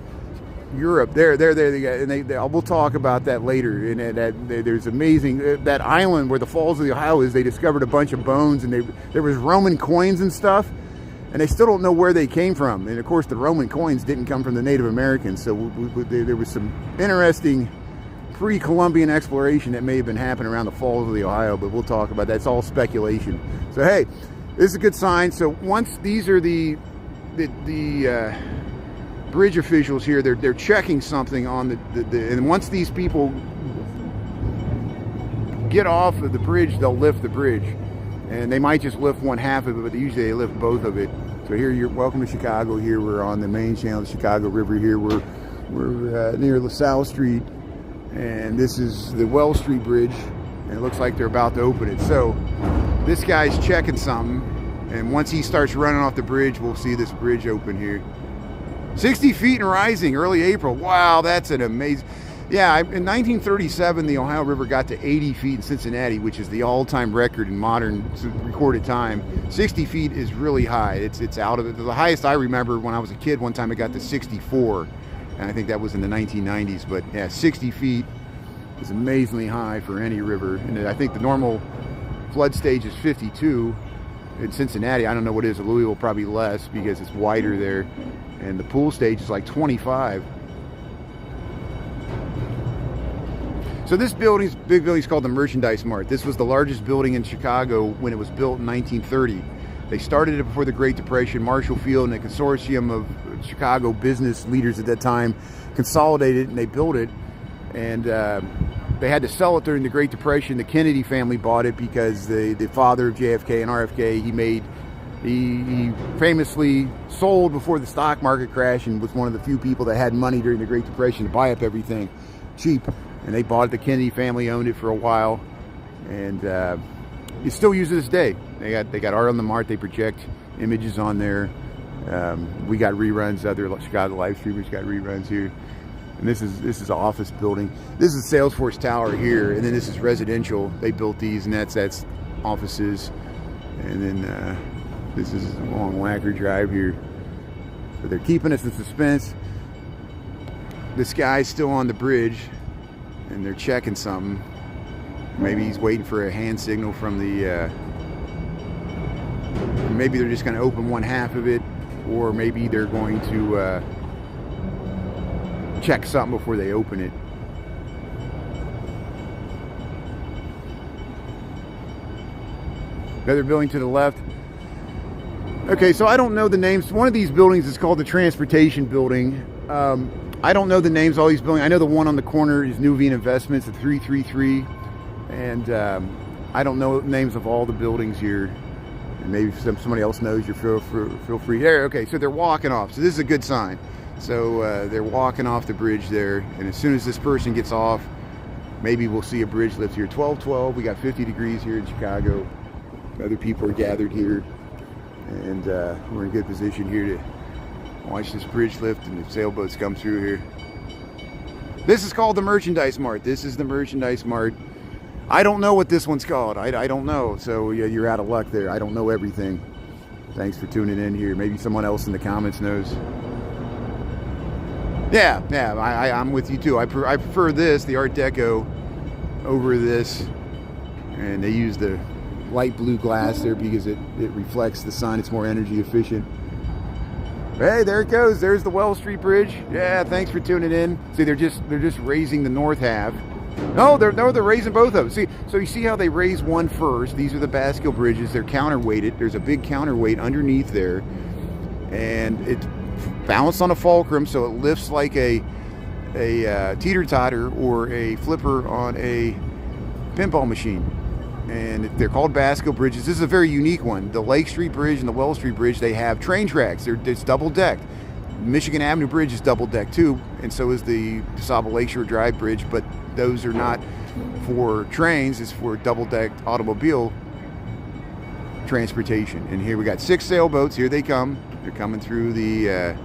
Europe. We'll talk about that later. And there's amazing that island where the Falls of the Ohio is. They discovered a bunch of bones, and there was Roman coins and stuff, and they still don't know where they came from. And of course, the Roman coins didn't come from the Native Americans. So there was some interesting pre-Columbian exploration that may have been happening around the Falls of the Ohio, but we'll talk about that. It's all speculation. So hey, this is a good sign. So once these are the bridge officials here, they're checking something on and once these people get off of the bridge, they'll lift the bridge, and they might just lift one half of it, but usually they lift both of it. So here, you're welcome to Chicago. Here we're on the main channel of the Chicago River. Here we're near Lasalle Street, and this is the Well Street Bridge, and it looks like they're about to open it. So this guy's checking something, and once he starts running off the bridge, we'll see this bridge open here. 60 feet and rising, early April. Wow, that's an amazing. Yeah, in 1937, the Ohio River got to 80 feet in Cincinnati, which is the all-time record in modern recorded time. 60 feet is really high. It's out of it. The highest I remember when I was a kid, one time it got to 64, and I think that was in the 1990s. But yeah, 60 feet is amazingly high for any river. And I think the normal flood stage is 52 in Cincinnati. I don't know what it is. Louisville probably less because it's wider there. And the pool stage is like 25. So this big building is called the Merchandise Mart. This was the largest building in Chicago when it was built in 1930. They started it before the Great Depression. Marshall Field and a consortium of Chicago business leaders at that time consolidated it, and they built it. And they had to sell it during the Great Depression. The Kennedy family bought it because the father of JFK and RFK, he famously sold before the stock market crashed and was one of the few people that had money during the Great Depression to buy up everything cheap. And they bought it. The Kennedy family owned it for a while, and it's still used to this day. They got art on the mart. They project images on there. We got reruns. Other Chicago live streamers got reruns here. And this is an office building. This is Salesforce Tower here, and then this is residential. They built these, and that's offices. And then this is along Wacker Drive here. But they're keeping us in suspense. This guy's still on the bridge, and they're checking something. Maybe he's waiting for a hand signal from the. Maybe they're just going to open one half of it, or maybe they're going to check something before they open it. Another building to the left. Okay, so I don't know the names. One of these buildings is called the Transportation Building. I don't know the names of all these buildings. I know the one on the corner is Nuveen Investments at 333. And I don't know the names of all the buildings here. And maybe if somebody else knows, you feel free. There, okay, so they're walking off. So this is a good sign. So they're walking off the bridge there. And as soon as this person gets off, maybe we'll see a bridge lift here. 12:12, we got 50 degrees here in Chicago. Other people are gathered here. And we're in good position here to watch this bridge lift and the sailboats come through here. This is called the Merchandise Mart. This is the Merchandise Mart. I don't know what this one's called. I don't know. So yeah, you're out of luck there. I don't know everything. Thanks for tuning in here. Maybe someone else in the comments knows. Yeah, I'm with you too. I prefer this, the Art Deco, over this. And they use the light blue glass there because it reflects the sun. It's more energy efficient. Hey, there it goes. There's the Lasalle Street Bridge. Yeah, thanks for tuning in. See, they're just raising the north half. No, they're raising both of them. See, so you see how they raise one first. These are the Bascule bridges. They're counterweighted. There's a big counterweight underneath there, and it's balanced on a fulcrum, so it lifts like a teeter-totter or a flipper on a pinball machine. And they're called Bascule bridges. This is a very unique one. The Lake Street Bridge and the Lasalle Street Bridge, they have train tracks. It's double-decked. Michigan Avenue Bridge is double-decked too, and so is the DeSable Lakeshore Drive Bridge, but those are not for trains. It's for double-decked automobile transportation. And here we got 6 sailboats. Here they come. They're coming through the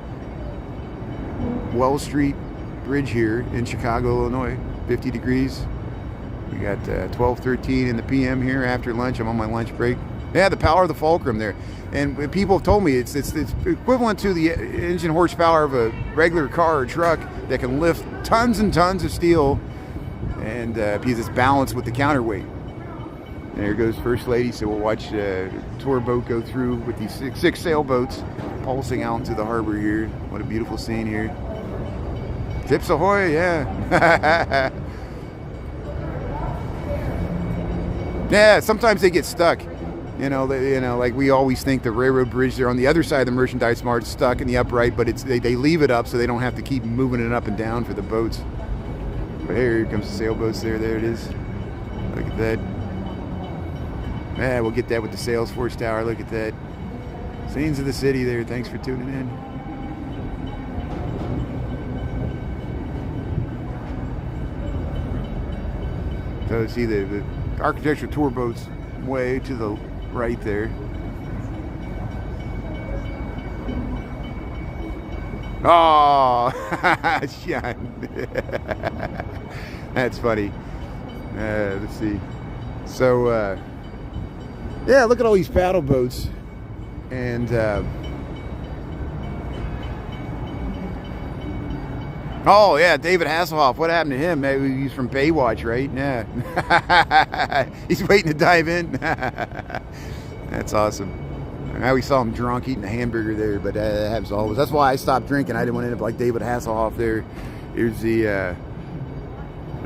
Lasalle Street Bridge here in Chicago, Illinois. 50 degrees. We got 12:13 in the PM here after lunch. I'm on my lunch break. Yeah, the power of the fulcrum there. And people have told me it's equivalent to the engine horsepower of a regular car or truck that can lift tons and tons of steel, and because it's balanced with the counterweight. There goes First Lady. So we'll watch a tour boat go through with these six sailboats pulsing out into the harbor here. What a beautiful scene here. Ships ahoy, yeah. Yeah, sometimes they get stuck. Like we always think the railroad bridge there on the other side of the merchandise mart is stuck in the upright, but they leave it up so they don't have to keep moving it up and down for the boats. But here comes the sailboats there. There it is. Look at that. Yeah, we'll get that with the Salesforce Tower. Look at that. Scenes of the city there. Thanks for tuning in. So see the architectural tour boats way to the right there. Oh, Sean. That's funny. Let's see. So, yeah, look at all these paddle boats. And, oh, yeah, David Hasselhoff. What happened to him? Maybe he's from Baywatch, right? Yeah. He's waiting to dive in. That's awesome. Now we saw him drunk eating a hamburger there, but that happens always. That's why I stopped drinking. I didn't want to end up like David Hasselhoff there. Here's the,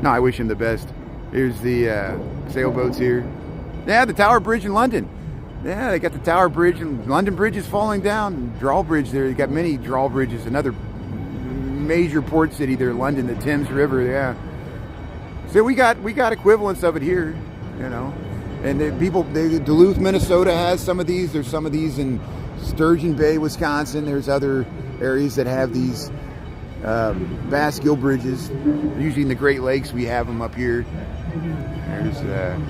no, I wish him the best. Here's the sailboats here. Yeah, the Tower Bridge in London. Yeah, they got the Tower Bridge, and London Bridge is falling down. Drawbridge there. You got many drawbridges. Another major port city there, London, the Thames River. Yeah. So we got equivalents of it here, And Duluth, Minnesota has some of these. There's some of these in Sturgeon Bay, Wisconsin. There's other areas that have these Bascule bridges. Usually in the Great Lakes, we have them up here.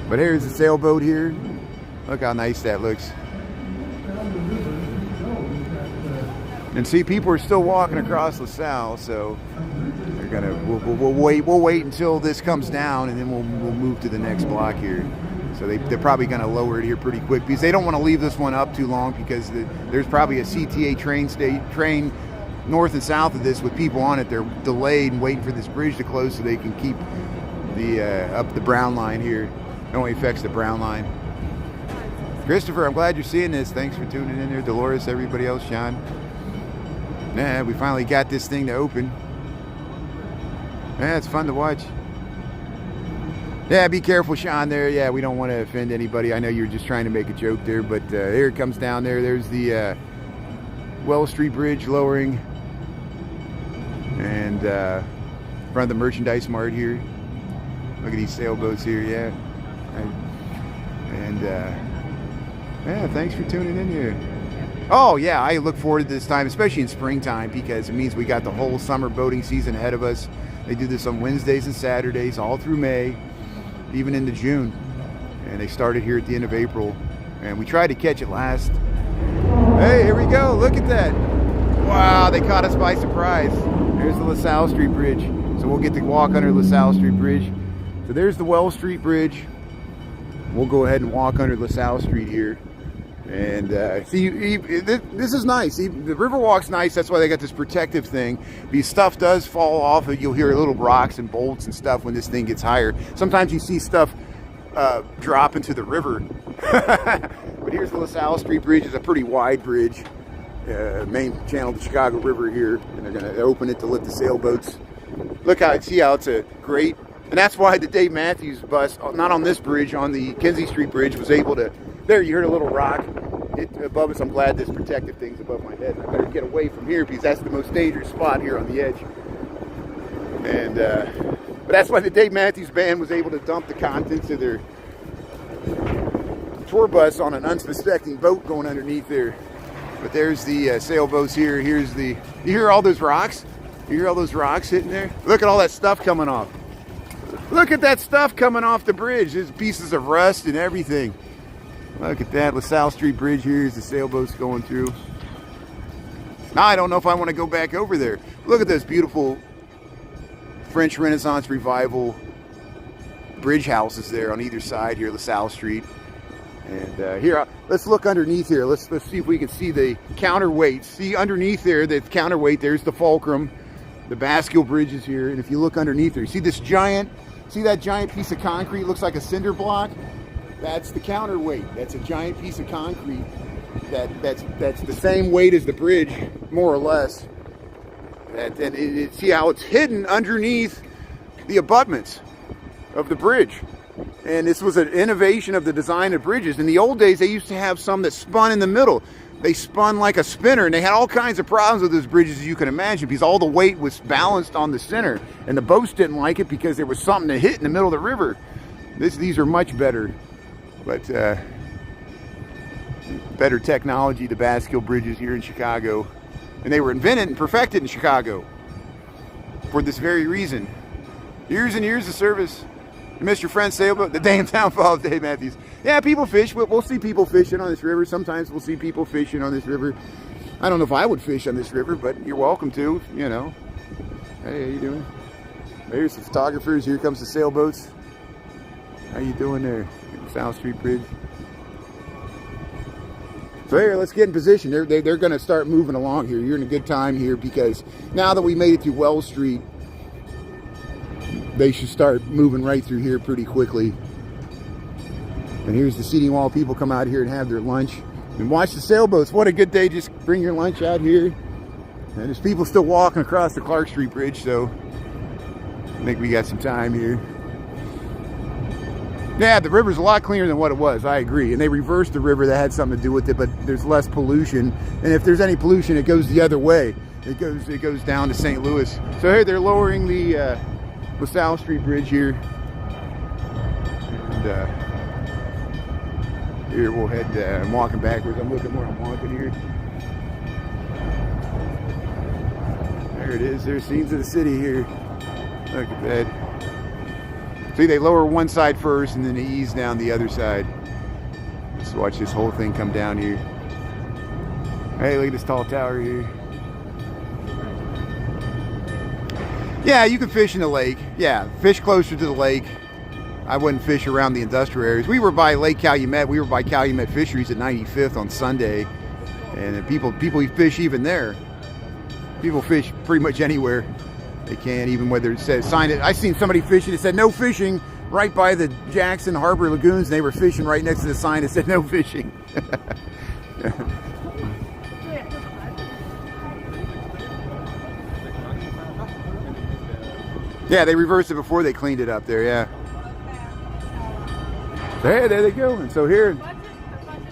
But here's the sailboat here. Look how nice that looks. And see, people are still walking across LaSalle, so they're gonna. We'll wait until this comes down, and then we'll move to the next block here. So they're probably going to lower it here pretty quick because they don't want to leave this one up too long because there's probably a CTA train north and south of this with people on it. They're delayed and waiting for this bridge to close so they can keep the up the brown line here. It only affects the brown line. Christopher, I'm glad you're seeing this. Thanks for tuning in there. Dolores, everybody else, Sean. Yeah, we finally got this thing to open. Yeah, it's fun to watch. Yeah, be careful, Sean, there. Yeah, we don't want to offend anybody. I know you're just trying to make a joke there, but here it comes down there. There's the Lasalle Street Bridge lowering. And in front of the merchandise mart here. Look at these sailboats here, yeah. And yeah, thanks for tuning in here. Oh, yeah, I look forward to this time, especially in springtime, because it means we got the whole summer boating season ahead of us. They do this on Wednesdays and Saturdays all through May, even into June. And they started here at the end of April. And we tried to catch it last. Hey, here we go. Look at that. Wow, they caught us by surprise. There's the Lasalle Street Bridge. So we'll get to walk under Lasalle Street Bridge. So there's the Lasalle Street Bridge. We'll go ahead and walk under Lasalle Street here. And see, this is nice. The Riverwalk's nice. That's why they got this protective thing. Because stuff does fall off. You'll hear little rocks and bolts and stuff when this thing gets higher. Sometimes you see stuff drop into the river. But here's the Lasalle Street Bridge. It's a pretty wide bridge. main channel of the Chicago River here, and they're going to open it to let the sailboats. Look how it's a great, and that's why the Dave Matthews bus, not on this bridge, on the Kinzie Street Bridge, was able to. There, you heard a little rock hit above us. I'm glad this protective thing's above my head. I better get away from here because that's the most dangerous spot here on the edge. And but that's why the Dave Matthews Band was able to dump the contents of their tour bus on an unsuspecting boat going underneath there. But there's the sailboats here. Here's the. You hear all those rocks? You hear all those rocks hitting there? Look at all that stuff coming off. Look at that stuff coming off the bridge. There's pieces of rust and everything. Look at that. Lasalle Street Bridge. Here's the sailboats going through. Now I don't know if I want to go back over there. Look at those beautiful French Renaissance Revival bridge houses there on either side here, LaSalle Street. And here, let's look underneath here. Let's see if we can see the counterweight. See underneath there, the counterweight. There's the fulcrum. The Bascule Bridge is here. And if you look underneath there, you see this giant, see that giant piece of concrete? Looks like a cinder block. That's the counterweight. That's a giant piece of concrete. That's the same weight as the bridge, more or less. And see how it's hidden underneath the abutments of the bridge. And this was an innovation of the design of bridges. In the old days, they used to have some that spun in the middle. They spun like a spinner, and they had all kinds of problems with those bridges, as you can imagine, because all the weight was balanced on the center. And the boats didn't like it because there was something to hit in the middle of the river. These are much better. But better technology, the Bascule bridges here in Chicago. And they were invented and perfected in Chicago for this very reason. Years and years of service. You missed your friend's sailboat, the damn downfall of Dave Matthews. Yeah, people fish. We'll see people fishing on this river. Sometimes we'll see people fishing on this river. I don't know if I would fish on this river, but you're welcome to, you know. Hey, how you doing? There's the photographers. Here comes the sailboats. How you doing there? South Street Bridge. So here, let's get in position. They're going to start moving along here. You're in a good time here because now that we made it through Wells Street, they should start moving right through here pretty quickly. And here's the seating wall. People come out here and have their lunch and watch the sailboats. What a good day. Just bring your lunch out here. And there's people still walking across the Clark Street Bridge, so I think we got some time here. Yeah, the river's a lot cleaner than what it was. I agree. And they reversed the river. That had something to do with it, but there's less pollution. And if there's any pollution, it goes the other way. It goes down to St. Louis. So here they're lowering the LaSalle Street Bridge here. And here we'll head, I'm walking backwards. I'm looking where I'm walking here. There it is. There's scenes of the city here. Look at that. See, they lower one side first and then they ease down the other side. Let's watch this whole thing come down here. Hey, look at this tall tower here. Yeah, you can fish in the lake. Yeah, fish closer to the lake. I wouldn't fish around the industrial areas. We were by Lake Calumet. We were by Calumet Fisheries at 95th on Sunday. And people fish even there. People fish pretty much anywhere they can, even whether it says sign it. I seen somebody fishing. It said no fishing right by the Jackson Harbor Lagoons. And they were fishing right next to the sign that said no fishing. Yeah, they reversed it before they cleaned it up there. Yeah. So, hey, there they go. And so here,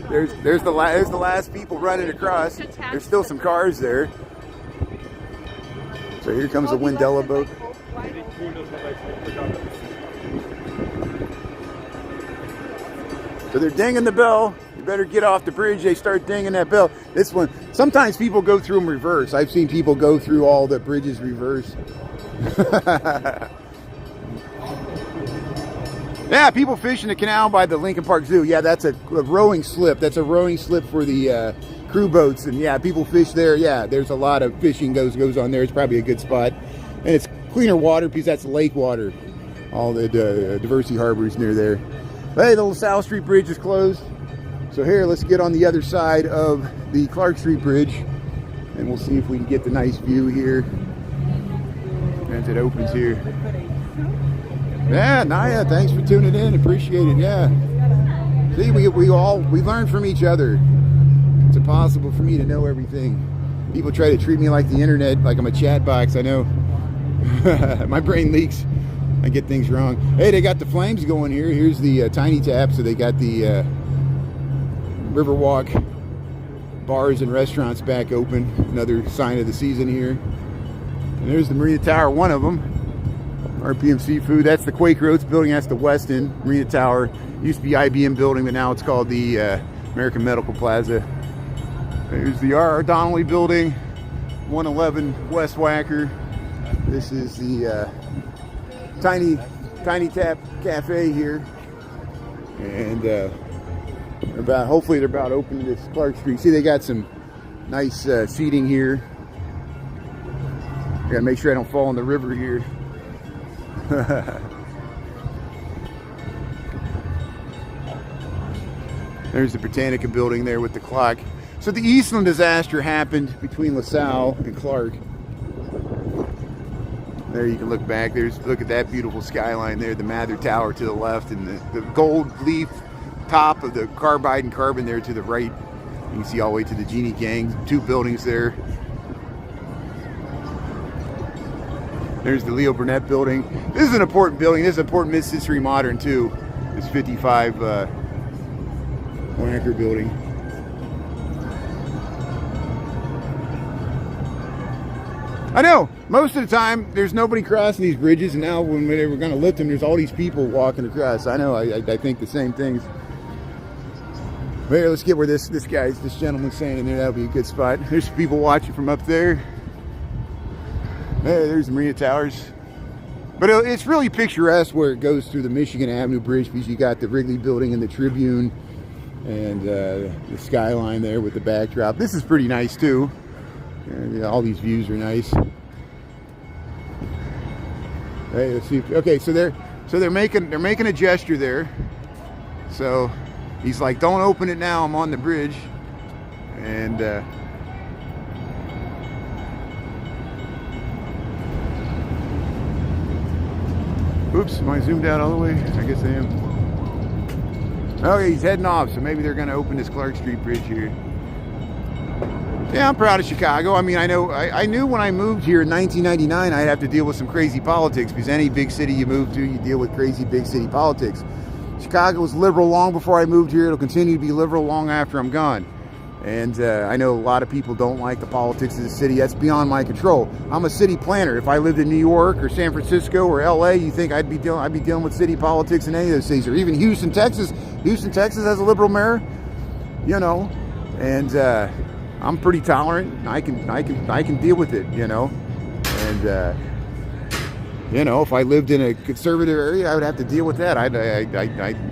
there's the last people running across. There's still some cars there. So here comes the Wendella boat. So they're dinging the bell. You better get off the bridge. They start dinging that bell. This one, sometimes people go through them reverse. I've seen people go through all the bridges reverse. Yeah, people fish in the canal by the Lincoln Park Zoo. Yeah, that's a rowing slip. That's a rowing slip for the crew boats. And yeah, people fish there. Yeah, there's a lot of fishing goes on there. It's probably a good spot. And it's cleaner water because that's lake water. All the Diversity Harbors near there. But hey, the LaSalle Street Bridge is closed. So here, let's get on the other side of the Clark Street Bridge. And we'll see if we can get the nice view here as it opens here. Yeah, Naya, thanks for tuning in. Appreciate it. Yeah. See, we learn from each other. It's impossible for me to know everything. People try to treat me like the internet, like I'm a chat box. I know. My brain leaks. I get things wrong. Hey, they got the flames going here. Here's the tiny tap. So they got the Riverwalk bars and restaurants back open. Another sign of the season here. And there's the Marina Tower, one of them. RPM Seafood. That's the Quaker Oats building. That's the West End Marina Tower. Used to be IBM building, but now it's called the American Medical Plaza. There's the R.R. Donnelly building, 111 West Wacker. This is the Tiny Tap Cafe here, and hopefully they're about opening this Clark Street. See, they got some nice seating here. I gotta make sure I don't fall in the river here. There's the Britannica building there with the clock. So the Eastland disaster happened between LaSalle and Clark. There you can look back. Look at that beautiful skyline there, the Mather Tower to the left, and the gold leaf top of the Carbide and Carbon there to the right. You can see all the way to the Genie Gang. 2 buildings there. There's the Leo Burnett building. This is an important building. This is important mid-century modern too. This 55 Wacker building. I know, most of the time there's nobody crossing these bridges, and now when they were going to lift them, there's all these people walking across. I know, I think the same things. But here, let's get where this gentleman's standing there. That'll be a good spot. There's people watching from up there. There's the Marina Towers. But it's really picturesque where it goes through the Michigan Avenue Bridge, because you got the Wrigley building and the Tribune and the skyline there with the backdrop. This is pretty nice too. Yeah, all these views are nice. Hey, let's see. Okay, so they're making a gesture there. So he's like, "Don't open it now. I'm on the bridge." And oops, am I zoomed out all the way? I guess I am. Okay, he's heading off. So maybe they're going to open this Clark Street Bridge here. Yeah, I'm proud of Chicago. I mean, I knew when I moved here in 1999 I'd have to deal with some crazy politics, because any big city you move to, you deal with crazy big city politics. Chicago was liberal long before I moved here. It'll continue to be liberal long after I'm gone. And I know a lot of people don't like the politics of the city. That's beyond my control. I'm a city planner. If I lived in New York or San Francisco or LA, you think I'd be dealing with city politics in any of those cities, or even Houston, Texas. Houston, Texas has a liberal mayor, you know, and I'm pretty tolerant. I can deal with it, you know. And you know, if I lived in a conservative area, I would have to deal with that. I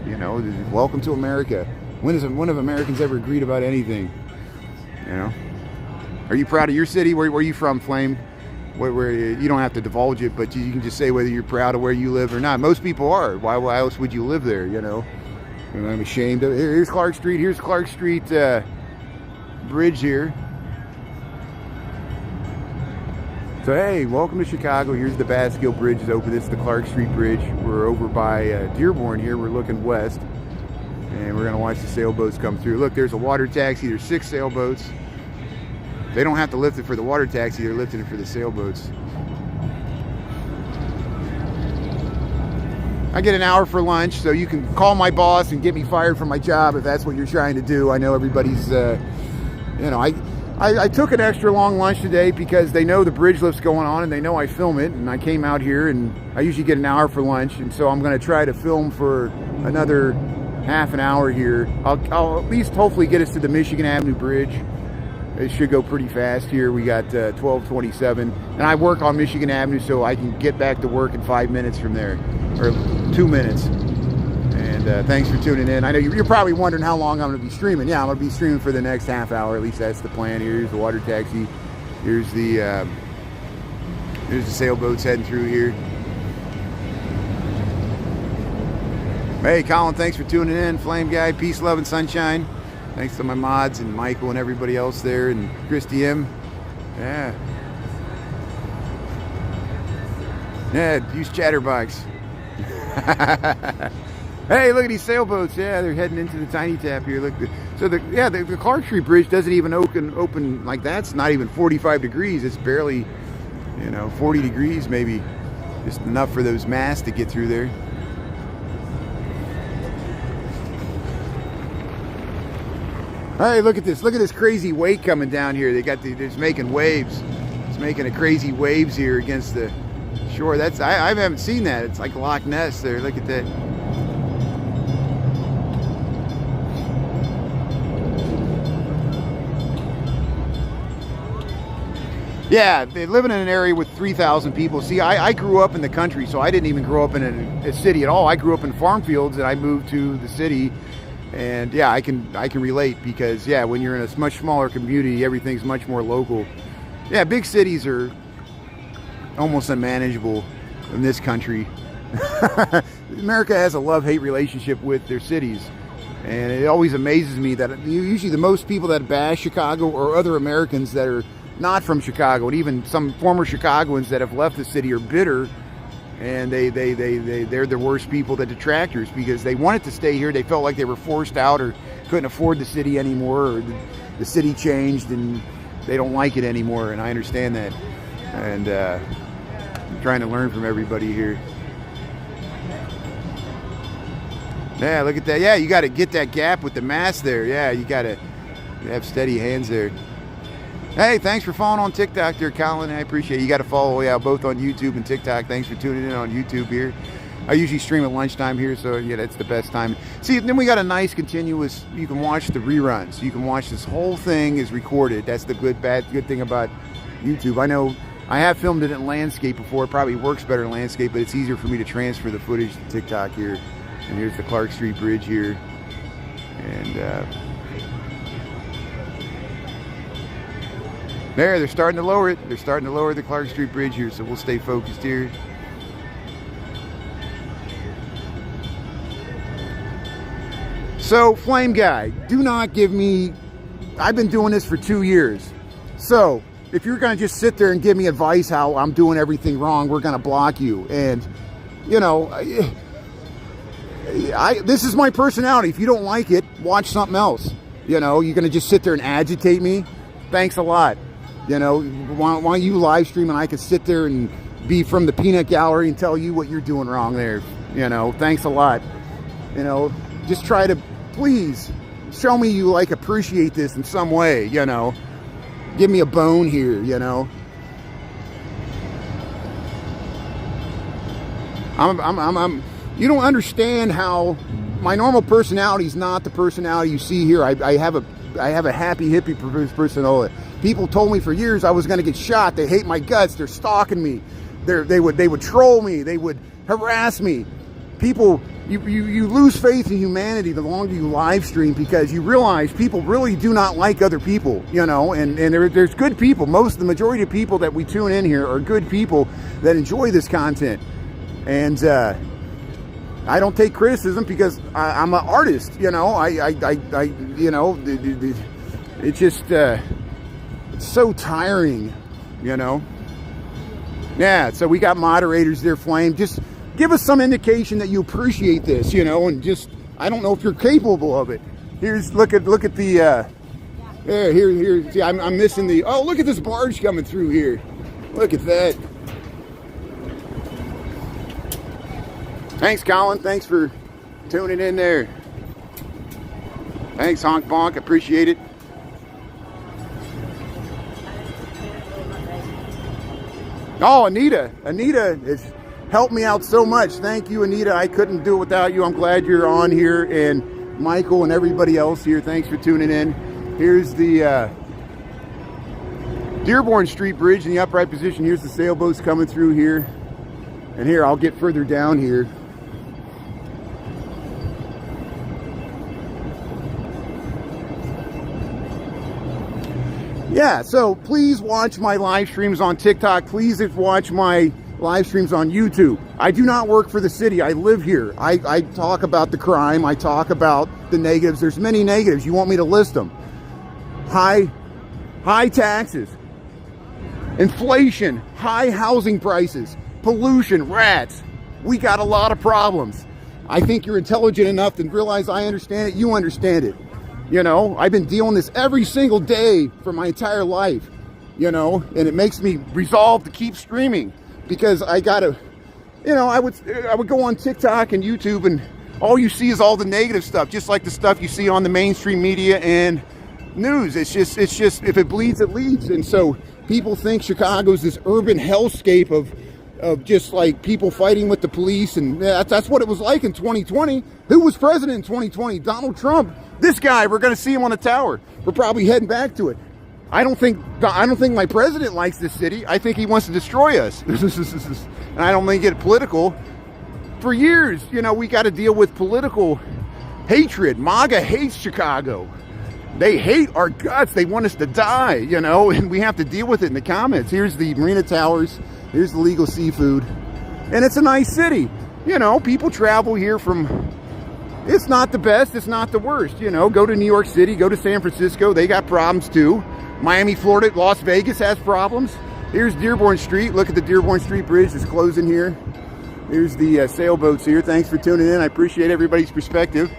you know, welcome to America. When have Americans ever agreed about anything? You know. Are you proud of your city? Where are you from, Flame? Where you don't have to divulge it, but you can just say whether you're proud of where you live or not. Most people are. Why else would you live there? You know. And I'm ashamed of it. Here's Clark Street. Here's Clark Street Bridge here. So hey, welcome to Chicago. Here's the Basque Bridge is open. This is the Clark Street Bridge. We're over by Dearborn here. We're looking west, and we're gonna watch the sailboats come through. Look, there's a water taxi. There's 6 sailboats. They don't have to lift it for the water taxi. They're lifting it for the sailboats. I get an hour for lunch, so you can call my boss and get me fired from my job if that's what you're trying to do. I know everybody's, you know, I took an extra long lunch today because they know the bridge lift's going on and they know I film it, and I came out here and I usually get an hour for lunch, and so I'm going to try to film for another half an hour here. I'll at least hopefully get us to the Michigan Avenue Bridge. It should go pretty fast here. We got 12:27, and I work on Michigan Avenue, so I can get back to work in 5 minutes from there, or 2 minutes. And thanks for tuning in. I know you're probably wondering how long I'm going to be streaming. Yeah, I'm going to be streaming for the next half hour. At least that's the plan. Here's the water taxi. Here's the sailboats heading through here. Hey, Colin, thanks for tuning in. Flame Guy, peace, love, and sunshine. Thanks to my mods and Michael and everybody else there, and Christy M. Yeah. Yeah, use Chatterbox. Hey, look at these sailboats. Yeah, they're heading into the tiny tap here. Look, so the Clark Street Bridge doesn't even open like that's not even 45 degrees. It's barely, 40 degrees maybe, just enough for those masts to get through there. Hey, look at this. Look at this crazy wake coming down here. They're just making waves. It's making a crazy waves here against the shore. I haven't seen that. It's like Loch Ness there. Look at that. Yeah, they're living in an area with 3,000 people. See, I grew up in the country, so I didn't even grow up in a city at all. I grew up in farm fields, and I moved to the city. And yeah, I can relate, because yeah, when you're in a much smaller community, everything's much more local. Yeah, big cities are almost unmanageable in this country. America has a love-hate relationship with their cities. And it always amazes me that usually the most people that bash Chicago are other Americans that are not from Chicago, and even some former Chicagoans that have left the city are bitter, and they're the worst people, the detractors, because they wanted to stay here. They felt like they were forced out or couldn't afford the city anymore, or the city changed and they don't like it anymore, and I understand that. And I'm trying to learn from everybody here. Yeah, look at that. Yeah, you got to get that gap with the mast there. Yeah, you got to have steady hands there. Hey, thanks for following on TikTok there, Colin. I appreciate it. You got to follow both on YouTube and TikTok. Thanks for tuning in on YouTube here. I usually stream at lunchtime here, so yeah, that's the best time. See, then we got a nice continuous, you can watch the reruns. You can watch this whole thing is recorded. That's the good thing about YouTube. I know I have filmed it in landscape before. It probably works better in landscape, but it's easier for me to transfer the footage to TikTok here. And here's the Clark Street Bridge here. And they're starting to lower it. They're starting to lower the Clark Street Bridge here, so we'll stay focused here. So, Flame Guy, do not give me... I've been doing this for 2 years. So, if you're going to just sit there and give me advice how I'm doing everything wrong, we're going to block you. And, this is my personality. If you don't like it, watch something else. You're going to just sit there and agitate me? Thanks a lot. Why don't you live stream and I can sit there and be from the peanut gallery and tell you what you're doing wrong there. Thanks a lot. Just try to, please, show me you appreciate this in some way, Give me a bone here, I'm you don't understand how my normal personality is not the personality you see here. I have a happy hippie personality. People told me for years I was going to get shot. They hate my guts. They're stalking me. They would troll me. They would harass me. People, you lose faith in humanity the longer you live stream, because you realize people really do not like other people, and there's good people. The majority of people that we tune in here are good people that enjoy this content. And I don't take criticism because I'm an artist, it's just, it's so tiring, Yeah, so we got moderators there, Flame. Just give us some indication that you appreciate this, and just, I don't know if you're capable of it. Look at the, here, see, I'm missing the, oh, look at this barge coming through here. Look at that. Thanks, Colin. Thanks for tuning in there. Thanks, Honk Bonk. Appreciate it. Oh, Anita has helped me out so much. Thank you, Anita. I couldn't do it without you. I'm glad you're on here, and Michael and everybody else here. Thanks for tuning in. Here's the Dearborn Street Bridge in the upright position. Here's the sailboats coming through here. And here, I'll get further down here. Yeah, so please watch my live streams on TikTok. Please watch my live streams on YouTube. I do not work for the city. I live here. I talk about the crime. I talk about the negatives. There's many negatives. You want me to list them? High taxes, inflation, high housing prices, pollution, rats. We got a lot of problems. I think you're intelligent enough to realize I understand it. You understand it. You know, I've been dealing this every single day for my entire life, you know, and it makes me resolve to keep streaming because I gotta, you know, I would go on TikTok and YouTube and all you see is all the negative stuff, just like the stuff you see on the mainstream media and news. It's just if it bleeds, it leads. And so people think Chicago's this urban hellscape of just like people fighting with the police, and that's what it was like in 2020. Who was president in 2020? Donald Trump. This guy, we're going to see him on the tower. We're probably heading back to it. I don't think my president likes this city. I think he wants to destroy us. And I don't think it political. For years, you know, we got to deal with political hatred. MAGA hates Chicago. They hate our guts. They want us to die, you know, and we have to deal with it in the comments. Here's the Marina Towers. Here's the legal seafood. And it's a nice city. You know, people travel here from, it's not the best, it's not the worst. You know, go to New York City, go to San Francisco. They got problems too. Miami, Florida, Las Vegas has problems. Here's Dearborn Street. Look at the Dearborn Street Bridge. It's closing here. Here's the sailboats here. Thanks for tuning in. I appreciate everybody's perspective.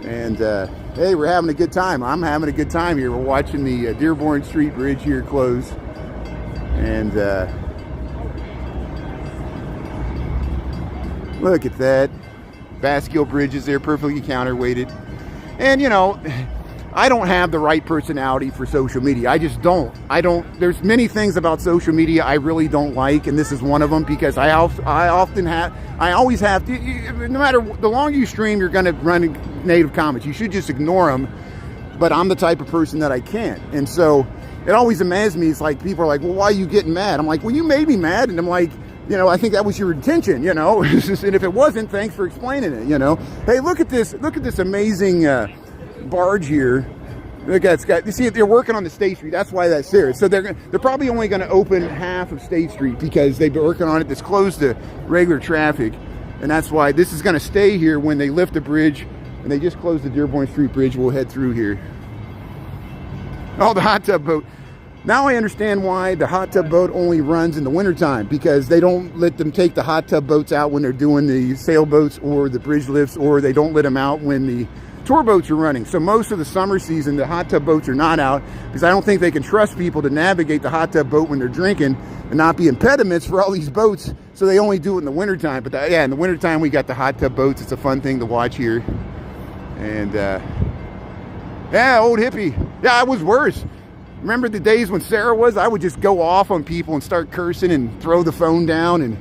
And hey, we're having a good time. I'm having a good time here. We're watching the Dearborn Street Bridge here close. And look at that. Bascule bridges there, perfectly counterweighted. And you know, I don't have the right personality for social media. I just don't. There's many things about social media I really don't like, and this is one of them because I always have to, no matter the longer you stream, you're gonna run negative comments. You should just ignore them, but I'm the type of person that I can't. And so it always amazes me. It's like people are like, well, why are you getting mad? I'm like, well, you made me mad. And I'm like, you know, I think that was your intention, you know. And if it wasn't, thanks for explaining it, you know. Hey, look at this amazing barge here. Look at that. You see, they're working on the State Street. That's why that's there. So they're probably only going to open half of State Street because they've been working on it. That's closed to regular traffic, and that's why this is going to stay here when they lift the bridge. And they just closed the Dearborn Street Bridge. We'll head through here. Oh, the hot tub boat. Now I understand why the hot tub boat only runs in the wintertime, because they don't let them take the hot tub boats out when they're doing the sailboats or the bridge lifts, or they don't let them out when the tour boats are running. So most of the summer season, the hot tub boats are not out because I don't think they can trust people to navigate the hot tub boat when they're drinking and not be impediments for all these boats. So they only do it in the wintertime. But yeah, in the wintertime, we got the hot tub boats. It's a fun thing to watch here. And yeah, old hippie. Yeah, I was worse. Remember the days when Sarah was? I would just go off on people and start cursing and throw the phone down and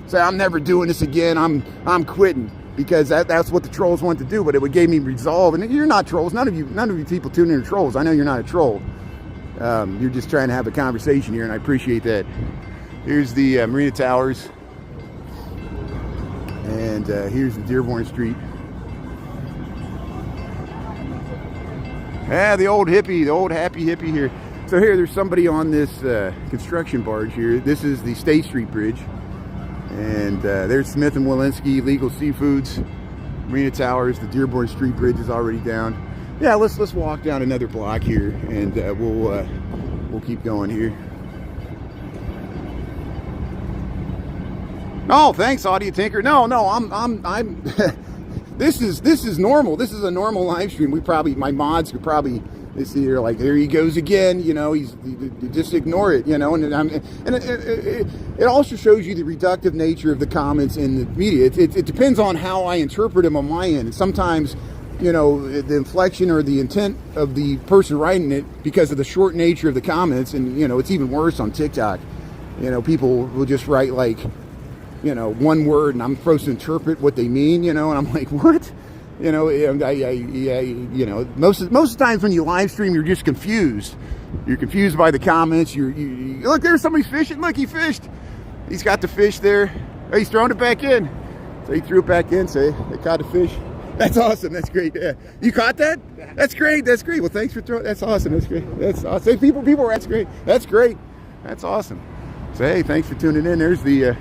say, I'm never doing this again. I'm quitting. Because that's what the trolls want to do, but it gave me resolve. And you're not trolls. None of you people tuning in are trolls. I know you're not a troll. You're just trying to have a conversation here, and I appreciate that. Here's the Marina Towers, and here's the Dearborn Street. Yeah, the old hippie, the old happy hippie here. So here, there's somebody on this construction barge here. This is the State Street Bridge. And there's Smith & Walensky, Legal Seafoods, Marina Towers. The Dearborn Street Bridge is already down. Yeah, let's walk down another block here, and we'll keep going here. Oh, thanks, Audio Tinker. No, I'm. This is normal. This is a normal live stream. My mods could probably. They see here like, there he goes again, you know, just ignore it, you know, and it also shows you the reductive nature of the comments in the media. It depends on how I interpret them on my end. And sometimes, you know, the inflection or the intent of the person writing it because of the short nature of the comments, and, you know, it's even worse on TikTok. You know, people will just write like, you know, one word and I'm supposed to interpret what they mean, you know, and I'm like, what? You know, you know, most of the times when you live stream, you're just confused. You're confused by the comments. You look, there's somebody fishing. Look, he fished. He's got the fish there. Oh, he's throwing it back in. So he threw it back in. So they caught the fish. That's awesome. That's great. Yeah. You caught that? That's great. That's great. Well, thanks for throwing. That's awesome. That's great. That's awesome. Hey, people. That's great. That's great. That's awesome. So hey, thanks for tuning in. There's the.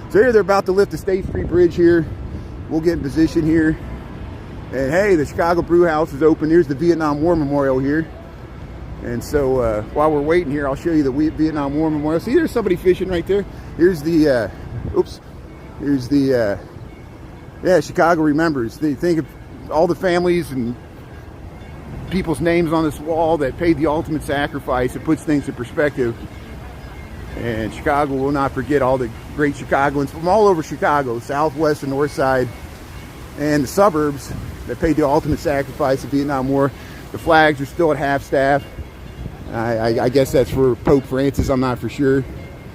So here they're about to lift the State Street Bridge here. We'll get in position here. And hey, the Chicago Brew House is open. Here's the Vietnam War Memorial here. And so while we're waiting here, I'll show you the Vietnam War Memorial. See, there's somebody fishing right there. Here's the, here's the Yeah, Chicago remembers. They think of all the families and people's names on this wall that paid the ultimate sacrifice. It puts things in perspective. And Chicago will not forget all the great Chicagoans from all over Chicago, southwest and north side, and the suburbs that paid the ultimate sacrifice of Vietnam War. The flags are still at half staff. I guess that's for Pope Francis, I'm not for sure.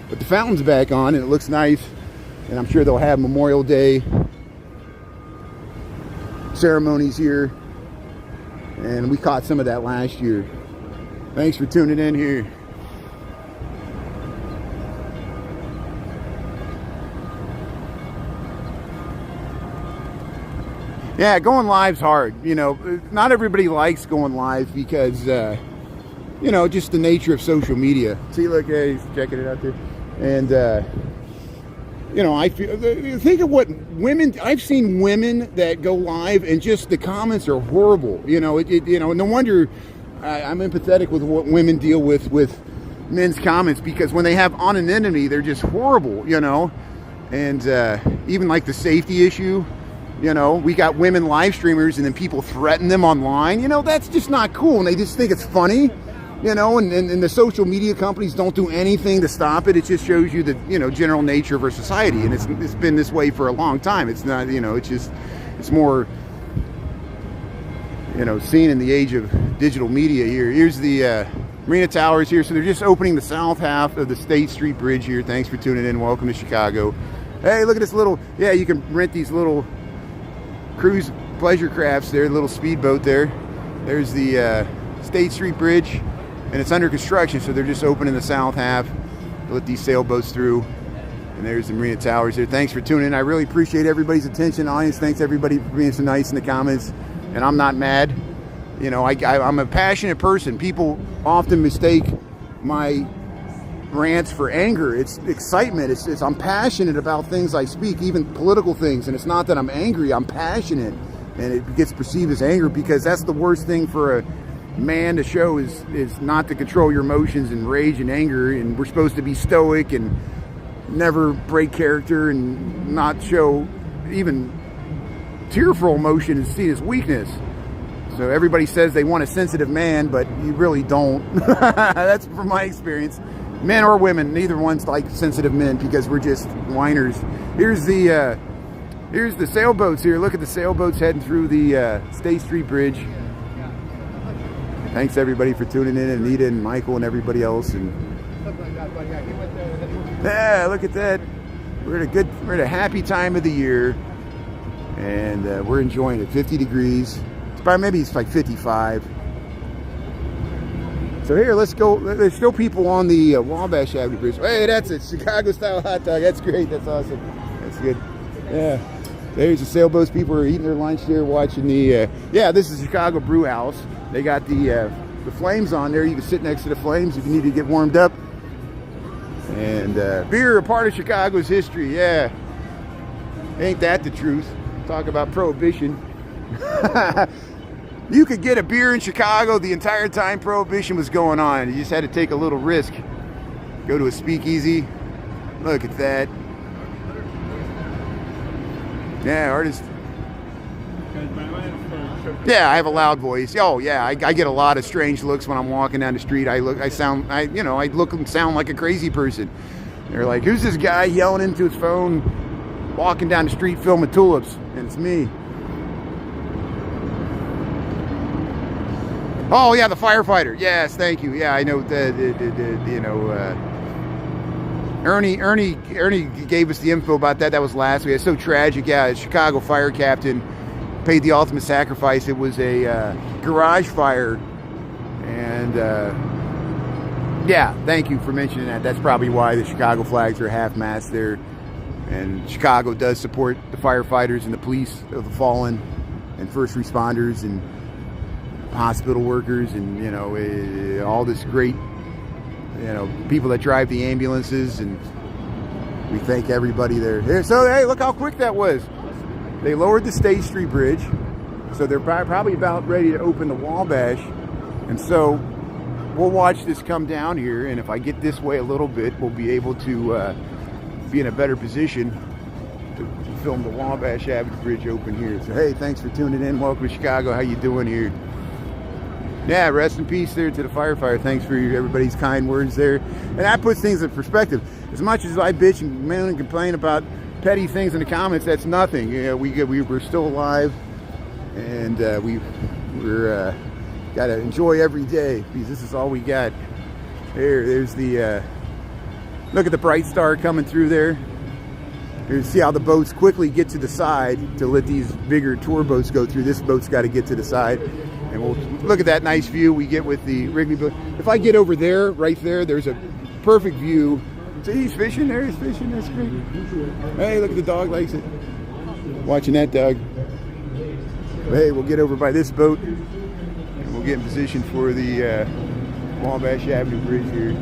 But the fountain's back on and it looks nice. And I'm sure they'll have Memorial Day ceremonies here. And we caught some of that last year. Thanks for tuning in here. Yeah, going live's hard. You know, not everybody likes going live because, you know, just the nature of social media. See, look, hey, he's checking it out there. And, you know, I feel, think of what women, I've seen women that go live and just the comments are horrible. You know, you know, no wonder I'm empathetic with what women deal with men's comments, because when they have anonymity, they're just horrible, you know. And even like the safety issue. You know, we got women live streamers and then people threaten them online. You know, that's just not cool. And they just think it's funny, you know, and the social media companies don't do anything to stop it. It just shows you the, you know, general nature of our society. And it's been this way for a long time. It's not, you know, it's more, you know, seen in the age of digital media here. Here's the Marina Towers here. So they're just opening the south half of the State Street Bridge here. Thanks for tuning in. Welcome to Chicago. Hey, look at this little, yeah, you can rent these little cruise pleasure crafts there, little speedboat there. There's the State Street Bridge, and it's under construction, so they're just opening the south half to let these sailboats through. And there's the Marina Towers there. Thanks for tuning in. I really appreciate everybody's attention, audience. Thanks everybody for being so nice in the comments. And I'm not mad. You know, I'm a passionate person. People often mistake my rants for anger. It's excitement. It's I'm passionate about things I speak, even political things. And it's not that I'm angry. I'm passionate, and it gets perceived as anger, because that's the worst thing for a man to show is not to control your emotions and rage and anger. And we're supposed to be stoic and never break character and not show even tearful emotion is seen as weakness. So everybody says they want a sensitive man, but you really don't. That's from my experience. Men or women, neither one's like sensitive men, because we're just whiners. Here's the sailboats here. Look at the sailboats heading through the State Street Bridge. Thanks everybody for tuning in, Anita and Michael and everybody else. And yeah, look at that. We're at a happy time of the year, and we're enjoying it. 50 degrees. Maybe it's like 55. So here, let's go. There's still people on the Wabash Avenue Bridge. Hey, that's a Chicago-style hot dog. That's great. That's awesome. That's good. Yeah. There's the sailboats. People are eating their lunch there, watching the... yeah, this is Chicago Brew House. They got the flames on there. You can sit next to the flames if you need to get warmed up. And beer, a part of Chicago's history. Yeah. Ain't that the truth? Talk about prohibition. You could get a beer in Chicago the entire time Prohibition was going on. You just had to take a little risk. Go to a speakeasy. Look at that. Yeah, artist. Yeah, I have a loud voice. Oh yeah, I get a lot of strange looks when I'm walking down the street. I look and sound like a crazy person. They're like, who's this guy yelling into his phone, walking down the street filming tulips? And it's me. Oh yeah, the firefighter. Yes, thank you. Yeah, I know Ernie gave us the info about that. That was last week. It's so tragic. Yeah, a Chicago fire captain paid the ultimate sacrifice. It was a garage fire, and yeah, thank you for mentioning that. That's probably why the Chicago flags are half-mast there. And Chicago does support the firefighters and the police of the fallen, and first responders and hospital workers, and all this great people that drive the ambulances, and we thank everybody there. So hey, look how quick that was. They lowered the State Street Bridge, so they're probably about ready to open the Wabash, and so we'll watch this come down here, and if I get this way a little bit, we'll be able to be in a better position to film the Wabash Avenue Bridge open here. So hey, thanks for tuning in. Welcome to Chicago. How you doing here? Yeah, rest in peace there to the firefighter. Thanks for everybody's kind words there. And that puts things in perspective. As much as I bitch and moan and complain about petty things in the comments, that's nothing. You know, we're still alive, and we're got to enjoy every day, because this is all we got. There's the look at the bright star coming through there. You see how the boats quickly get to the side to let these bigger tour boats go through. This boat's got to get to the side. And we'll look at that nice view we get with the Wrigley boat. If I get over there, right there, there's a perfect view. See, he's fishing there. He's fishing. That's great. Hey, look at the dog. Likes it. Watching that dog. But hey, we'll get over by this boat, and we'll get in position for the Wabash Avenue Bridge here.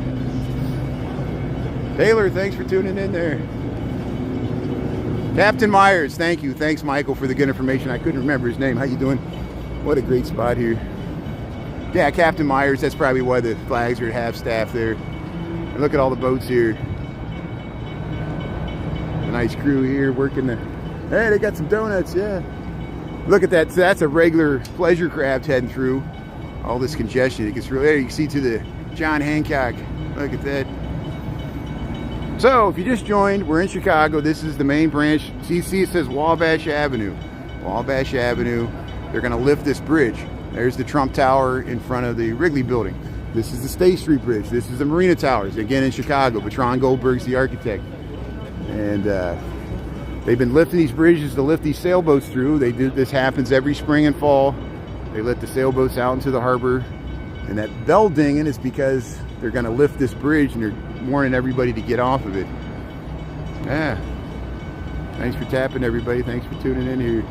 Taylor, thanks for tuning in there. Captain Myers, thank you. Thanks, Michael, for the good information. I couldn't remember his name. How you doing? What a great spot here. Yeah, Captain Myers. That's probably why the flags are at half-staff there. And look at all the boats here. A nice crew here working the... Hey, they got some donuts, yeah. Look at that. So that's a regular pleasure craft heading through. All this congestion. It gets really... There you can see to the John Hancock. Look at that. So, if you just joined, we're in Chicago. This is the main branch. See, it says Wabash Avenue. Wabash Avenue. They're going to lift this bridge. There's the Trump Tower in front of the Wrigley building. This is the State Street Bridge. This is the Marina Towers, again in Chicago. Bertrand Goldberg's the architect. And they've been lifting these bridges to lift these sailboats through. This happens every spring and fall. They let the sailboats out into the harbor. And that bell dinging is because they're going to lift this bridge, and they're warning everybody to get off of it. Yeah. Thanks for tapping, everybody. Thanks for tuning in here.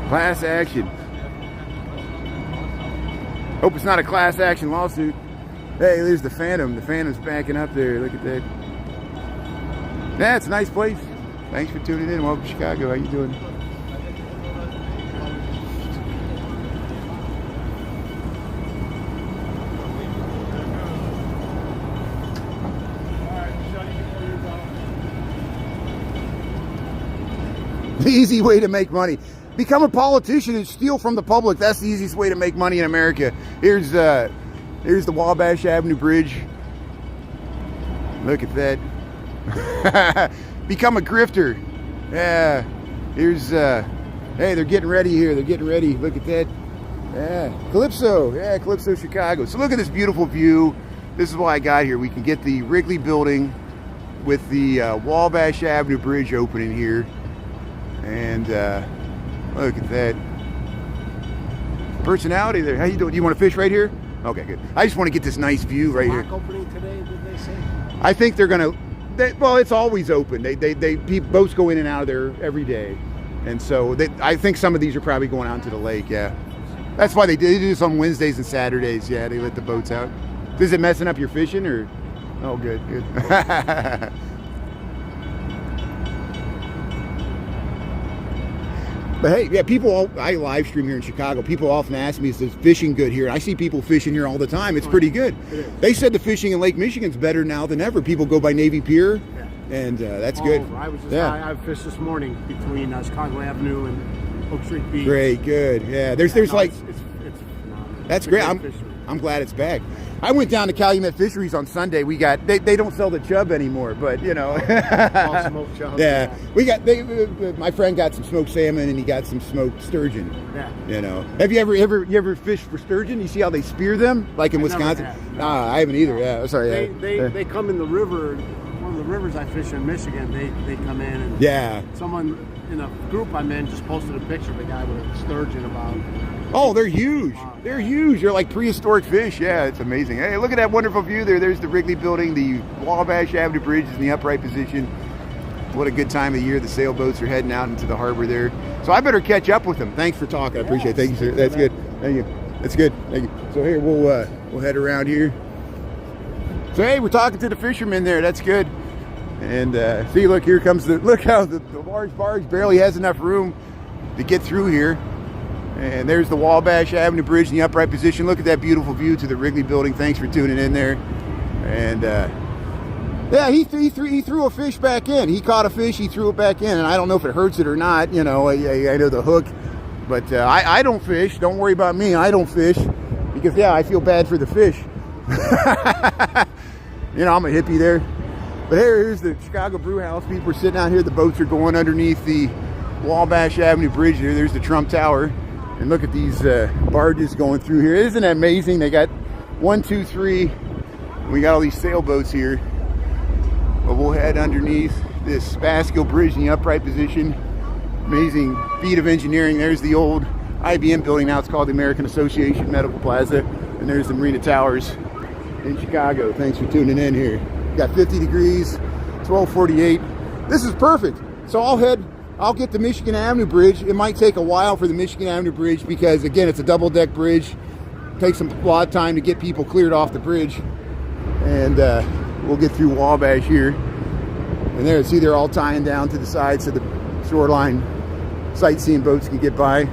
Class action. Hope it's not a class action lawsuit. Hey, there's the Phantom. The Phantom's backing up there. Look at that. Yeah, it's a nice place. Thanks for tuning in. Welcome to Chicago. How you doing? The easy way to make money. Become a politician and steal from the public. That's the easiest way to make money in America. Here's the Wabash Avenue Bridge. Look at that. Become a grifter. Yeah. Here's hey, they're getting ready here. They're getting ready. Look at that. Yeah. Calypso. Yeah, Calypso, Chicago. So look at this beautiful view. This is why I got here. We can get the Wrigley building with the Wabash Avenue Bridge opening here. And look at that personality there. How you doing? Do you want to fish right here? Okay, good. I just want to get this nice view right here. Opening today, did they say? I think they're gonna. Well, it's always open. Boats go in and out of there every day, and so I think some of these are probably going out into the lake. Yeah, that's why they do this on Wednesdays and Saturdays. Yeah, they let the boats out. Is it messing up your fishing or? Oh, good, good. But hey, yeah, I live stream here in Chicago. People often ask me, is the fishing good here? I see people fishing here all the time. It's pretty good. They said the fishing in Lake Michigan's better now than ever. People go by Navy Pier, and that's good. I fished this morning between Chicago Avenue and Oak Street Beach. Great, good. Yeah, there's like, it's that's great. I'm glad it's back. I went down to Calumet Fisheries on Sunday. We got they don't sell the chub anymore, but you know. All smoked chub. Yeah, we got my friend got some smoked salmon and he got some smoked sturgeon. Yeah. You know, have you ever fished for sturgeon? You see how they spear them like in Wisconsin? No. I haven't either. Yeah, sorry. They come in the river. One of the rivers I fish in Michigan. They come in and yeah. Someone in a group I'm in just posted a picture of a guy with a sturgeon about. Oh, they're huge. They're huge. They're like prehistoric fish. Yeah, it's amazing. Hey, look at that wonderful view there. There's the Wrigley building. The Wabash Avenue Bridge is in the upright position. What a good time of year. The sailboats are heading out into the harbor there. So I better catch up with them. Thanks for talking. I appreciate it. Thank you, sir. That's good. Thank you. That's good. Thank you. So here, we'll head around here. So hey, we're talking to the fishermen there. That's good. And see, look, here comes look how the large barge barely has enough room to get through here. And there's the Wabash Avenue Bridge in the upright position. Look at that beautiful view to the Wrigley Building. Thanks for tuning in there. And yeah, he threw a fish back in. He caught a fish, he threw it back in, and I don't know if it hurts it or not. You know, I know the hook, but I don't fish. Don't worry about me. I don't fish because, yeah, I feel bad for the fish. You know, I'm a hippie there. But here's the Chicago Brew House. People are sitting out here. The boats are going underneath the Wabash Avenue Bridge here. There's the Trump Tower. And look at these barges going through here. Isn't that amazing? They got 1, 2, 3. We got all these sailboats here. But we'll head underneath this Basquiat Bridge in the upright position. Amazing feat of engineering. There's the old IBM building. Now it's called the American Association Medical Plaza. And there's the Marina Towers in Chicago. Thanks for tuning in here. Got 50 degrees, 1248. This is perfect. So I'll get the Michigan Avenue Bridge. It might take a while for the Michigan Avenue Bridge because, again, it's a double-deck bridge. It takes a lot of time to get people cleared off the bridge. And we'll get through Wabash here. And there, see, they're all tying down to the side so the shoreline sightseeing boats can get by.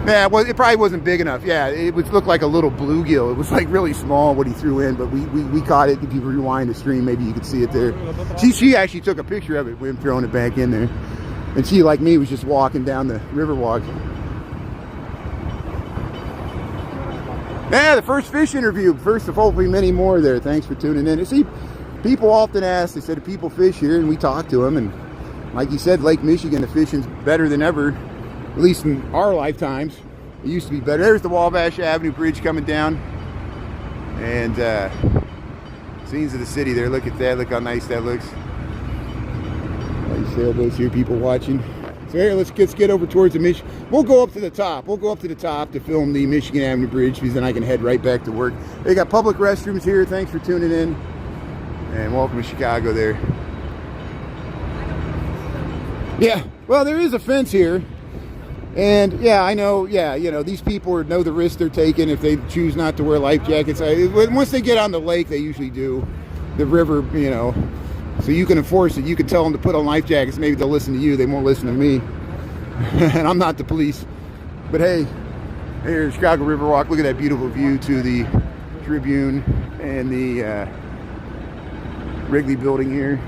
Yeah, well, it probably wasn't big enough. Yeah, it looked like a little bluegill. It was like really small what he threw in, but we caught it. If you rewind the stream, maybe you could see it there. She actually took a picture of it with him throwing it back in there. And she, like me, was just walking down the Riverwalk. Yeah, the first fish interview. First of hopefully many more there. Thanks for tuning in. See, people often ask, they said, do people fish here? And we talk to them. And like you said, Lake Michigan, the fishing's better than ever. At least in our lifetimes. It used to be better. There's the Wabash Avenue Bridge coming down. And scenes of the city there. Look at that. Look how nice that looks. All these sailboats here, people watching. So here, let's get over towards the Michigan. We'll go up to the top. We'll go up to the top to film the Michigan Avenue Bridge because then I can head right back to work. They got public restrooms here. Thanks for tuning in. And welcome to Chicago there. Yeah, well, there is a fence here. And yeah, I know, yeah, you know, these people know the risk they're taking if they choose not to wear life jackets. Once they get on the lake, they usually do. The river, you know, so you can enforce it. You can tell them to put on life jackets. Maybe they'll listen to you. They won't listen to me. And I'm not the police. But hey, here's Chicago Riverwalk. Look at that beautiful view to the Tribune and the Wrigley Building here.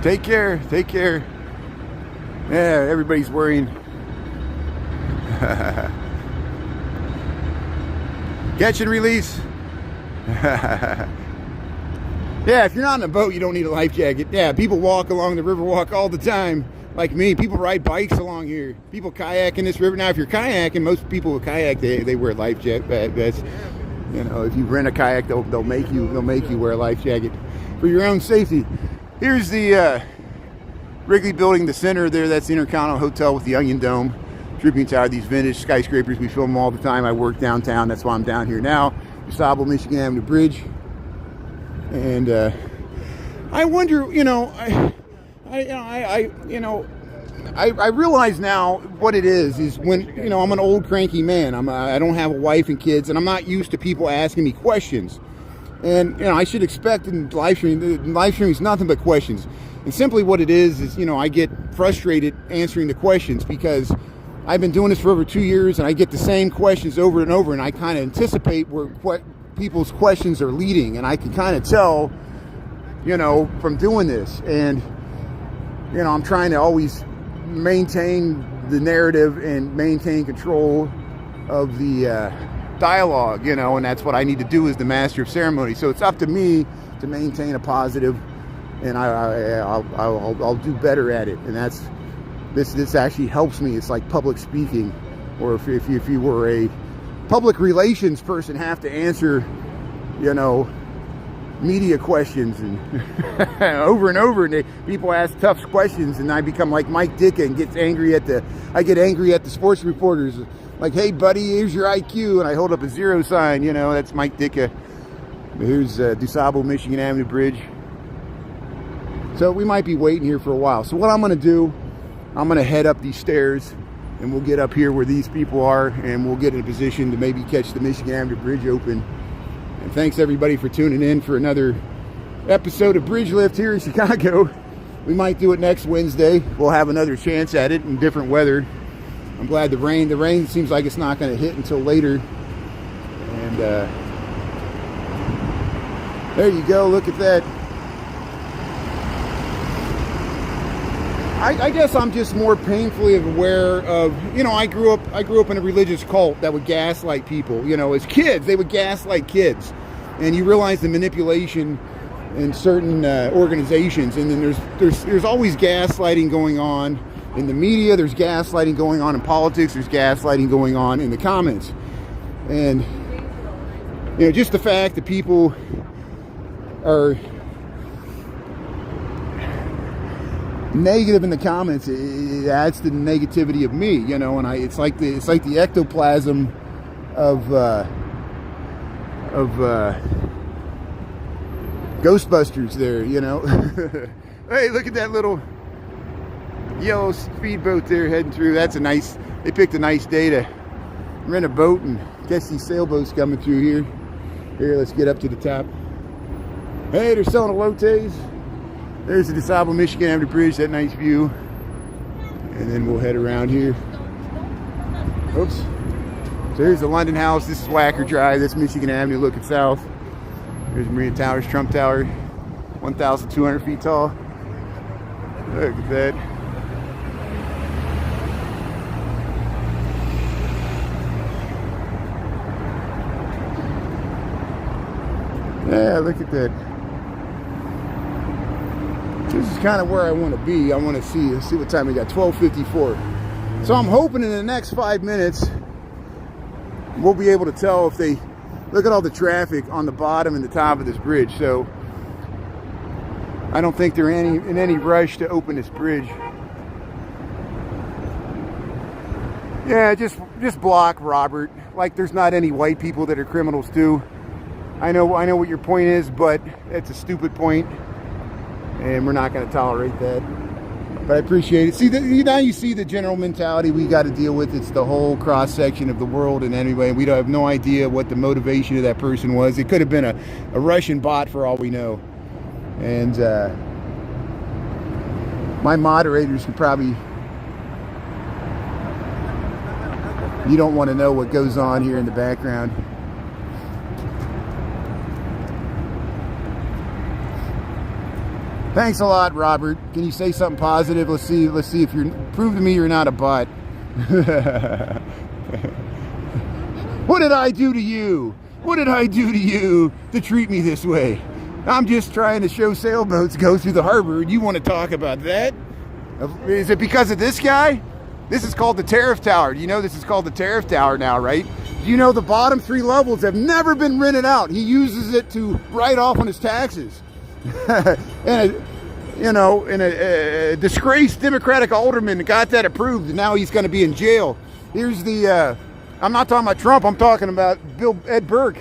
Take care, take care. Yeah, everybody's worrying. Catch and release. Yeah, if you're not in a boat, you don't need a life jacket. Yeah, people walk along the Riverwalk all the time, like me. People ride bikes along here. People kayak in this river. Now, if you're kayaking, most people who kayak, they wear life jacket vests. You know, if you rent a kayak, they'll make you wear a life jacket for your own safety. Here's the Wrigley Building, the center there. That's the Intercontinental Hotel with the Onion Dome, Tribune Tower. These vintage skyscrapers, we film them all the time. I work downtown. That's why I'm down here now. Lasalle, Michigan Avenue Bridge. And I wonder, you know, I realize now what it is when, you know, I'm an old cranky man. I don't have a wife and kids, and I'm not used to people asking me questions. And, you know, I should expect in live streaming is nothing but questions. And simply what it is, you know, I get frustrated answering the questions because I've been doing this for over 2 years and I get the same questions over and over, and I kind of anticipate where people's questions are leading, and I can kind of tell, you know, from doing this. And, you know, I'm trying to always maintain the narrative and maintain control of the dialogue, you know, and that's what I need to do as the master of ceremony. So it's up to me to maintain a positive, and I'll do better at it. And that's this actually helps me. It's like public speaking, or if you were a public relations person, have to answer, you know, media questions and over and over, and people ask tough questions, and I become like Mike Ditka and get angry at the sports reporters. Like, hey, buddy, here's your IQ. And I hold up a 0 sign, you know, that's Mike Ditka. Here's DuSable, Michigan Avenue Bridge. So we might be waiting here for a while. So what I'm going to do, I'm going to head up these stairs, and we'll get up here where these people are, and we'll get in a position to maybe catch the Michigan Avenue Bridge open. And thanks, everybody, for tuning in for another episode of Bridge Lift here in Chicago. We might do it next Wednesday. We'll have another chance at it in different weather. I'm glad the rain seems like it's not going to hit until later. And there you go, look at that. I guess I'm just more painfully aware of, you know, I grew up in a religious cult that would gaslight people. You know, as kids, they would gaslight kids. And you realize the manipulation in certain organizations, and then there's always gaslighting going on in the media, there's gaslighting going on in politics, there's gaslighting going on in the comments. And you know, just the fact that people are negative in the comments, it adds to the negativity of me, you know. And it's like the ectoplasm of Ghostbusters there, you know. Hey, look at that little yellow speedboat there heading through. That's they picked a nice day to rent a boat and catch these sailboats coming through here. Here, let's get up to the top. Hey, they're selling elotes. There's the DeSable Michigan Avenue Bridge, that nice view. And then we'll head around here. Oops. So here's the London House. This is Wacker Drive. That's Michigan Avenue looking south. There's Marina Towers, Trump Tower, 1,200 feet tall. Look at that. Yeah, look at that. This is kind of where I want to be. I want to see what time we got, 12:54. So I'm hoping in the next 5 minutes, we'll be able to tell if they, look at all the traffic on the bottom and the top of this bridge. So I don't think they're in any rush to open this bridge. Yeah, just block Robert. Like there's not any white people that are criminals too. I know what your point is, but it's a stupid point, and we're not going to tolerate that. But I appreciate it. See, now you see the general mentality we got to deal with. It's the whole cross section of the world, and anyway, we don't have no idea what the motivation of that person was. It could have been a Russian bot for all we know. And my moderators could probably. You don't want to know what goes on here in the background. Thanks a lot, Robert. Can you say something positive? Let's see if you're, prove to me you're not a bot. What did I do to you? What did I do to you to treat me this way? I'm just trying to show sailboats go through the harbor, and you want to talk about that? Is it because of this guy? This is called the tariff tower. You know this is called the tariff tower now, right? You know the bottom 3 levels have never been rented out. He uses it to write off on his taxes. And a disgraced Democratic alderman got that approved, and now he's going to be in jail. Here's the I'm not talking about Trump, I'm talking about Ed Burke.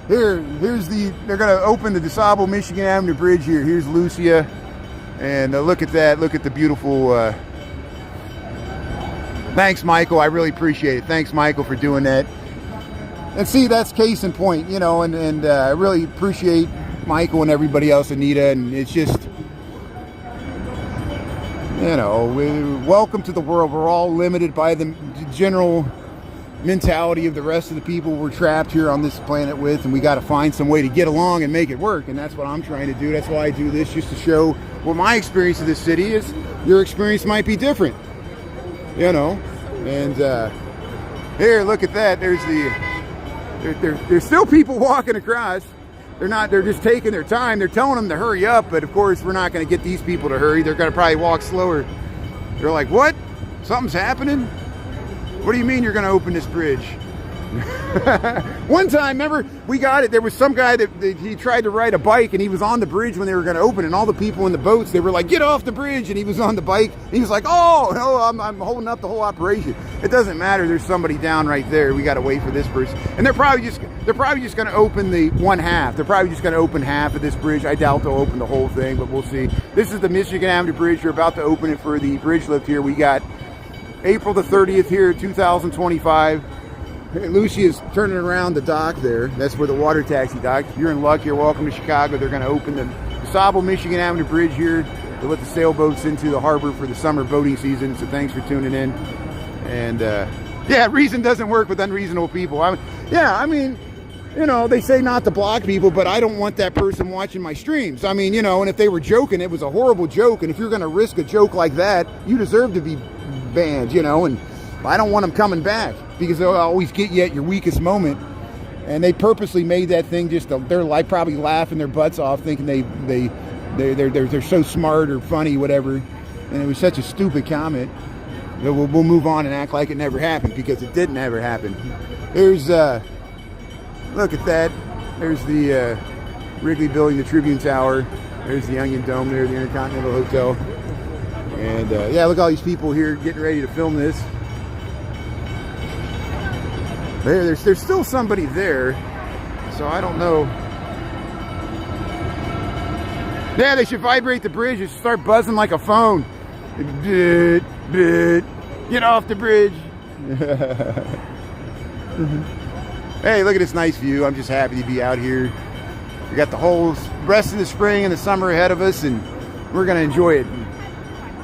They're going to open the DeSable Michigan Avenue Bridge here. Here's Lucia, and look at that. Look at the beautiful. Thanks, Michael. I really appreciate it. Thanks, Michael, for doing that. And see, that's case in point, you know, and I really appreciate Michael and everybody else, Anita, and it's just, you know, welcome to the world. We're all limited by the general mentality of the rest of the people we're trapped here on this planet with, and we got to find some way to get along and make it work, and that's what I'm trying to do. That's why I do this, just to show what my experience of this city is. Your experience might be different, you know. And here, look at that. There's there's still people walking across. They're just taking their time. They're telling them to hurry up, but of course we're not going to get these people to hurry. They're going to probably walk slower. They're like, what? Something's happening? What do you mean you're going to open this bridge? One time, remember, we got it. There was some guy that he tried to ride a bike, and he was on the bridge when they were going to open, and all the people in the boats, they were like, get off the bridge, and he was on the bike. And he was like, oh, no, I'm holding up the whole operation. It doesn't matter. There's somebody down right there. We got to wait for this person. And they're probably just going to open the one half. They're probably just going to open half of this bridge. I doubt they'll open the whole thing, but we'll see. This is the Michigan Avenue Bridge. We're about to open it for the bridge lift here. We got April the 30th here, 2025. Hey, Lucy is turning around the dock there. That's where the water taxi dock. You're in luck. You're welcome to Chicago. They're going to open the DeSable Michigan Avenue Bridge here to let the sailboats into the harbor for the summer boating season. So thanks for tuning in. And yeah, reason doesn't work with unreasonable people. I mean, you know, they say not to block people, but I don't want that person watching my streams. I mean, you know, and if they were joking, it was a horrible joke. And if you're going to risk a joke like that, you deserve to be banned, you know. And I don't want them coming back because they'll always get you at your weakest moment. And they purposely made that thing just, they're like probably laughing their butts off thinking they're so smart or funny, whatever. And it was such a stupid comment. We'll move on and act like it never happened because it didn't ever happen. There's, look at that. There's the Wrigley Building, the Tribune Tower. There's the Onion Dome there, the Intercontinental Hotel. And yeah, look at all these people here getting ready to film this. There's still somebody there, so I don't know. Yeah, they should vibrate the bridge. It should start buzzing like a phone. Get off the bridge. Hey, look at this nice view. I'm just happy to be out here. We got the whole rest of the spring and the summer ahead of us, and we're going to enjoy it. And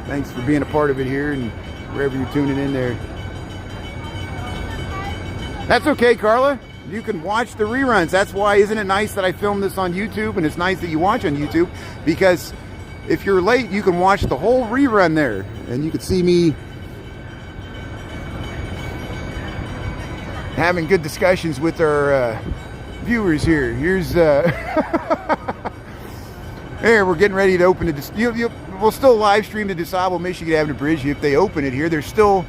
thanks for being a part of it here and wherever you're tuning in there. That's okay, Carla. You can watch the reruns. That's why, isn't it nice that I filmed this on YouTube, and it's nice that you watch on YouTube, because if you're late, you can watch the whole rerun there, and you can see me having good discussions with our viewers here. Here's here, we're getting ready to open the. We'll still live stream the DeSable Michigan Avenue Bridge if they open it here. There's still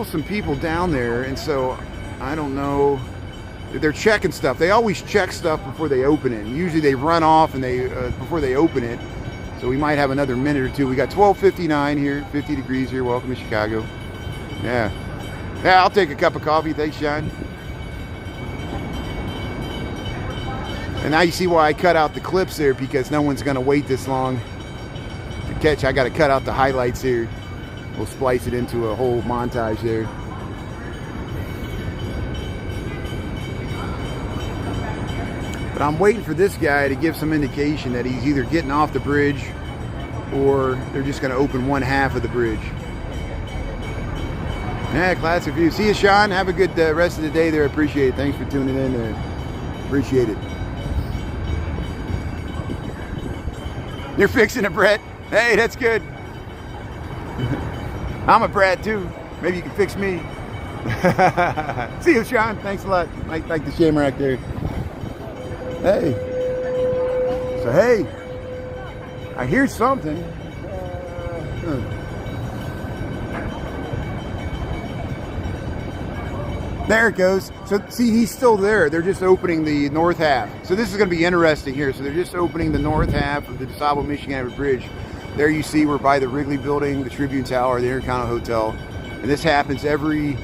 some people down there, and so I don't know. They're checking stuff. They always check stuff before they open it. Usually they run off and they before they open it. So we might have another minute or two. We got 12:59 here, 50 degrees here. Welcome to Chicago. Yeah, I'll take a cup of coffee. Thanks, John. And now you see why I cut out the clips there, because no one's going to wait this long to catch. I got to cut out the highlights here. We'll splice it into a whole montage there. But I'm waiting for this guy to give some indication that he's either getting off the bridge or they're just going to open one half of the bridge. Yeah, classic view. See you, Sean. Have a good rest of the day there. Appreciate it. Thanks for tuning in there. Appreciate it. You're fixing a Brett. Hey, that's good. I'm a Brad too. Maybe you can fix me. See you, Sean. Thanks a lot. Like the shamrock there. Hey. So, hey. I hear something. There it goes. So, see, he's still there. They're just opening the north half. So this is going to be interesting here. So they're just opening the north half of the DeSable Michigan Avenue Bridge. There you see we're by the Wrigley Building, the Tribune Tower, the Intercontinental Hotel. And this happens every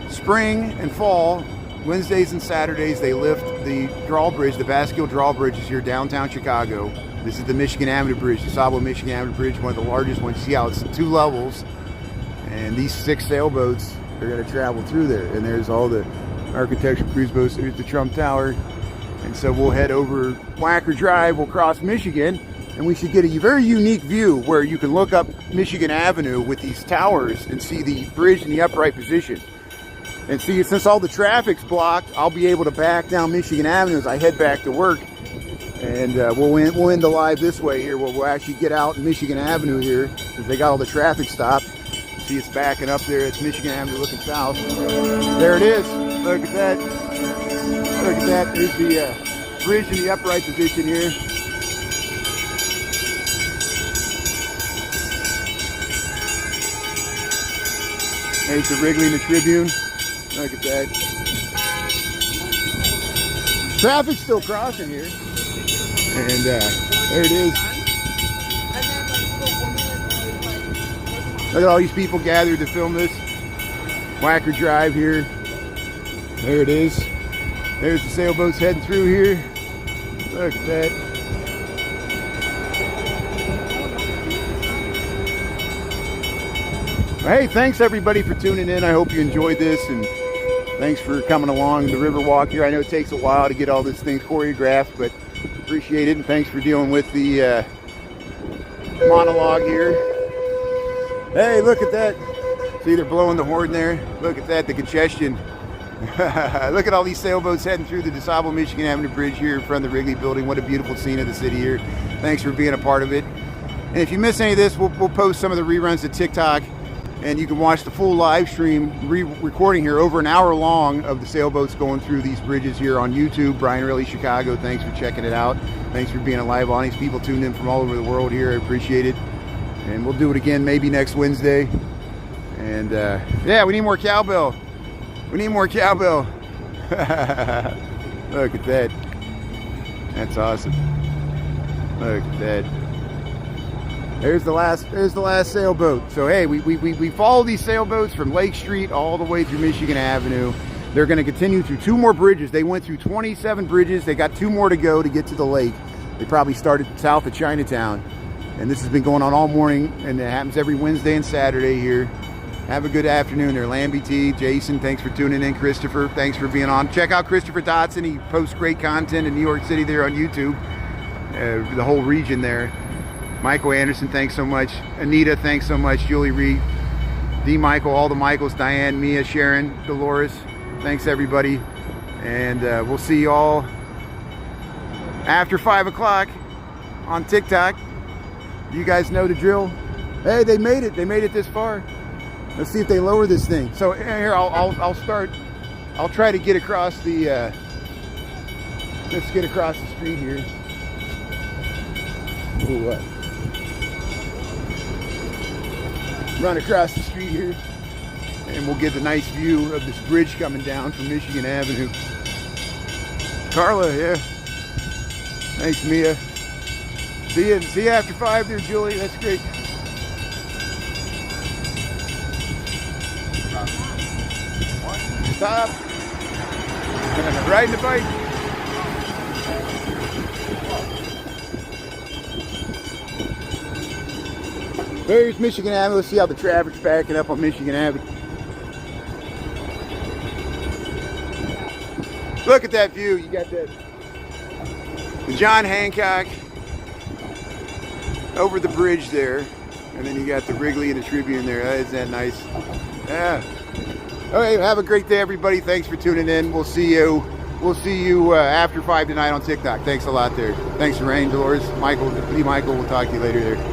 spring and fall. Wednesdays and Saturdays, they lift the Drawbridge, the Basque-Hill Drawbridge is here downtown Chicago. This is the Michigan Avenue Bridge, the DeSable Michigan Avenue Bridge, one of the largest ones. You see how it's 2 levels. And these 6 sailboats are going to travel through there. And there's all the architectural cruise boats. There's the Trump Tower. And so we'll head over Wacker Drive. We'll cross Michigan. And we should get a very unique view where you can look up Michigan Avenue with these towers and see the bridge in the upright position. And see, since all the traffic's blocked, I'll be able to back down Michigan Avenue as I head back to work. And we'll end the live this way here. We'll actually get out Michigan Avenue here because they got all the traffic stopped. See, it's backing up there. It's Michigan Avenue looking south. There it is. Look at that. Look at that. There's the bridge in the upright position here. There's the Wrigley and the Tribune. Look at that. Traffic's still crossing here. And there it is. Look at all these people gathered to film this. Wacker Drive here. There it is. There's the sailboats heading through here. Look at that. Hey, thanks everybody for tuning in. I hope you enjoyed this, and Thanks for coming along the Riverwalk here. I know it takes a while to get all this thing choreographed, but appreciate it, and thanks for dealing with the monologue here. Hey, look at that. See, they're blowing the horn there. Look at that, the congestion. Look at all these sailboats heading through the DeSable Michigan Avenue Bridge here in front of the Wrigley Building. What a beautiful scene of the city here. Thanks for being a part of it. And if you miss any of this, we'll post some of the reruns to TikTok, and you can watch the full live stream recording here, over an hour long, of the sailboats going through these bridges here on YouTube. Brian Riley, Chicago, thanks for checking it out. Thanks for being a live audience. People tuned in from all over the world here. I appreciate it. And we'll do it again maybe next Wednesday. And yeah, we need more cowbell. We need more cowbell. Look at that. That's awesome. Look at that. There's the last sailboat. So hey, we follow these sailboats from Lake Street all the way through Michigan Avenue. They're going to continue through 2 more bridges. They went through 27 bridges. They got 2 more to go to get to the lake. They probably started south of Chinatown. And this has been going on all morning, and it happens every Wednesday and Saturday here. Have a good afternoon there. Lambie T, Jason, thanks for tuning in. Christopher, thanks for being on. Check out Christopher Dotson. He posts great content in New York City there on YouTube. The whole region there. Michael Anderson, thanks so much. Anita, thanks so much. Julie Reed, D. Michael, all the Michaels, Diane, Mia, Sharon, Dolores. Thanks everybody. And we'll see you all after 5 o'clock on TikTok. You guys know the drill. Hey, they made it. They made it this far. Let's see if they lower this thing. So here, I'll start. I'll try to get across the. Let's get across the street here. Ooh, what? Run across the street here, and we'll get the nice view of this bridge coming down from Michigan Avenue. Carla, yeah. Thanks, Mia. See you after 5 there, Julie. That's great. Stop. Riding the bike. There's Michigan Avenue. Let's see how the traffic's backing up on Michigan Avenue. Look at that view. You got that. The John Hancock over the bridge there. And then you got the Wrigley and the Tribune there. Isn't that nice? Yeah. Okay, have a great day, everybody. Thanks for tuning in. We'll see you after 5 tonight on TikTok. Thanks a lot there. Thanks, Rain, Dolores, Michael, Lee Michael. We'll talk to you later there.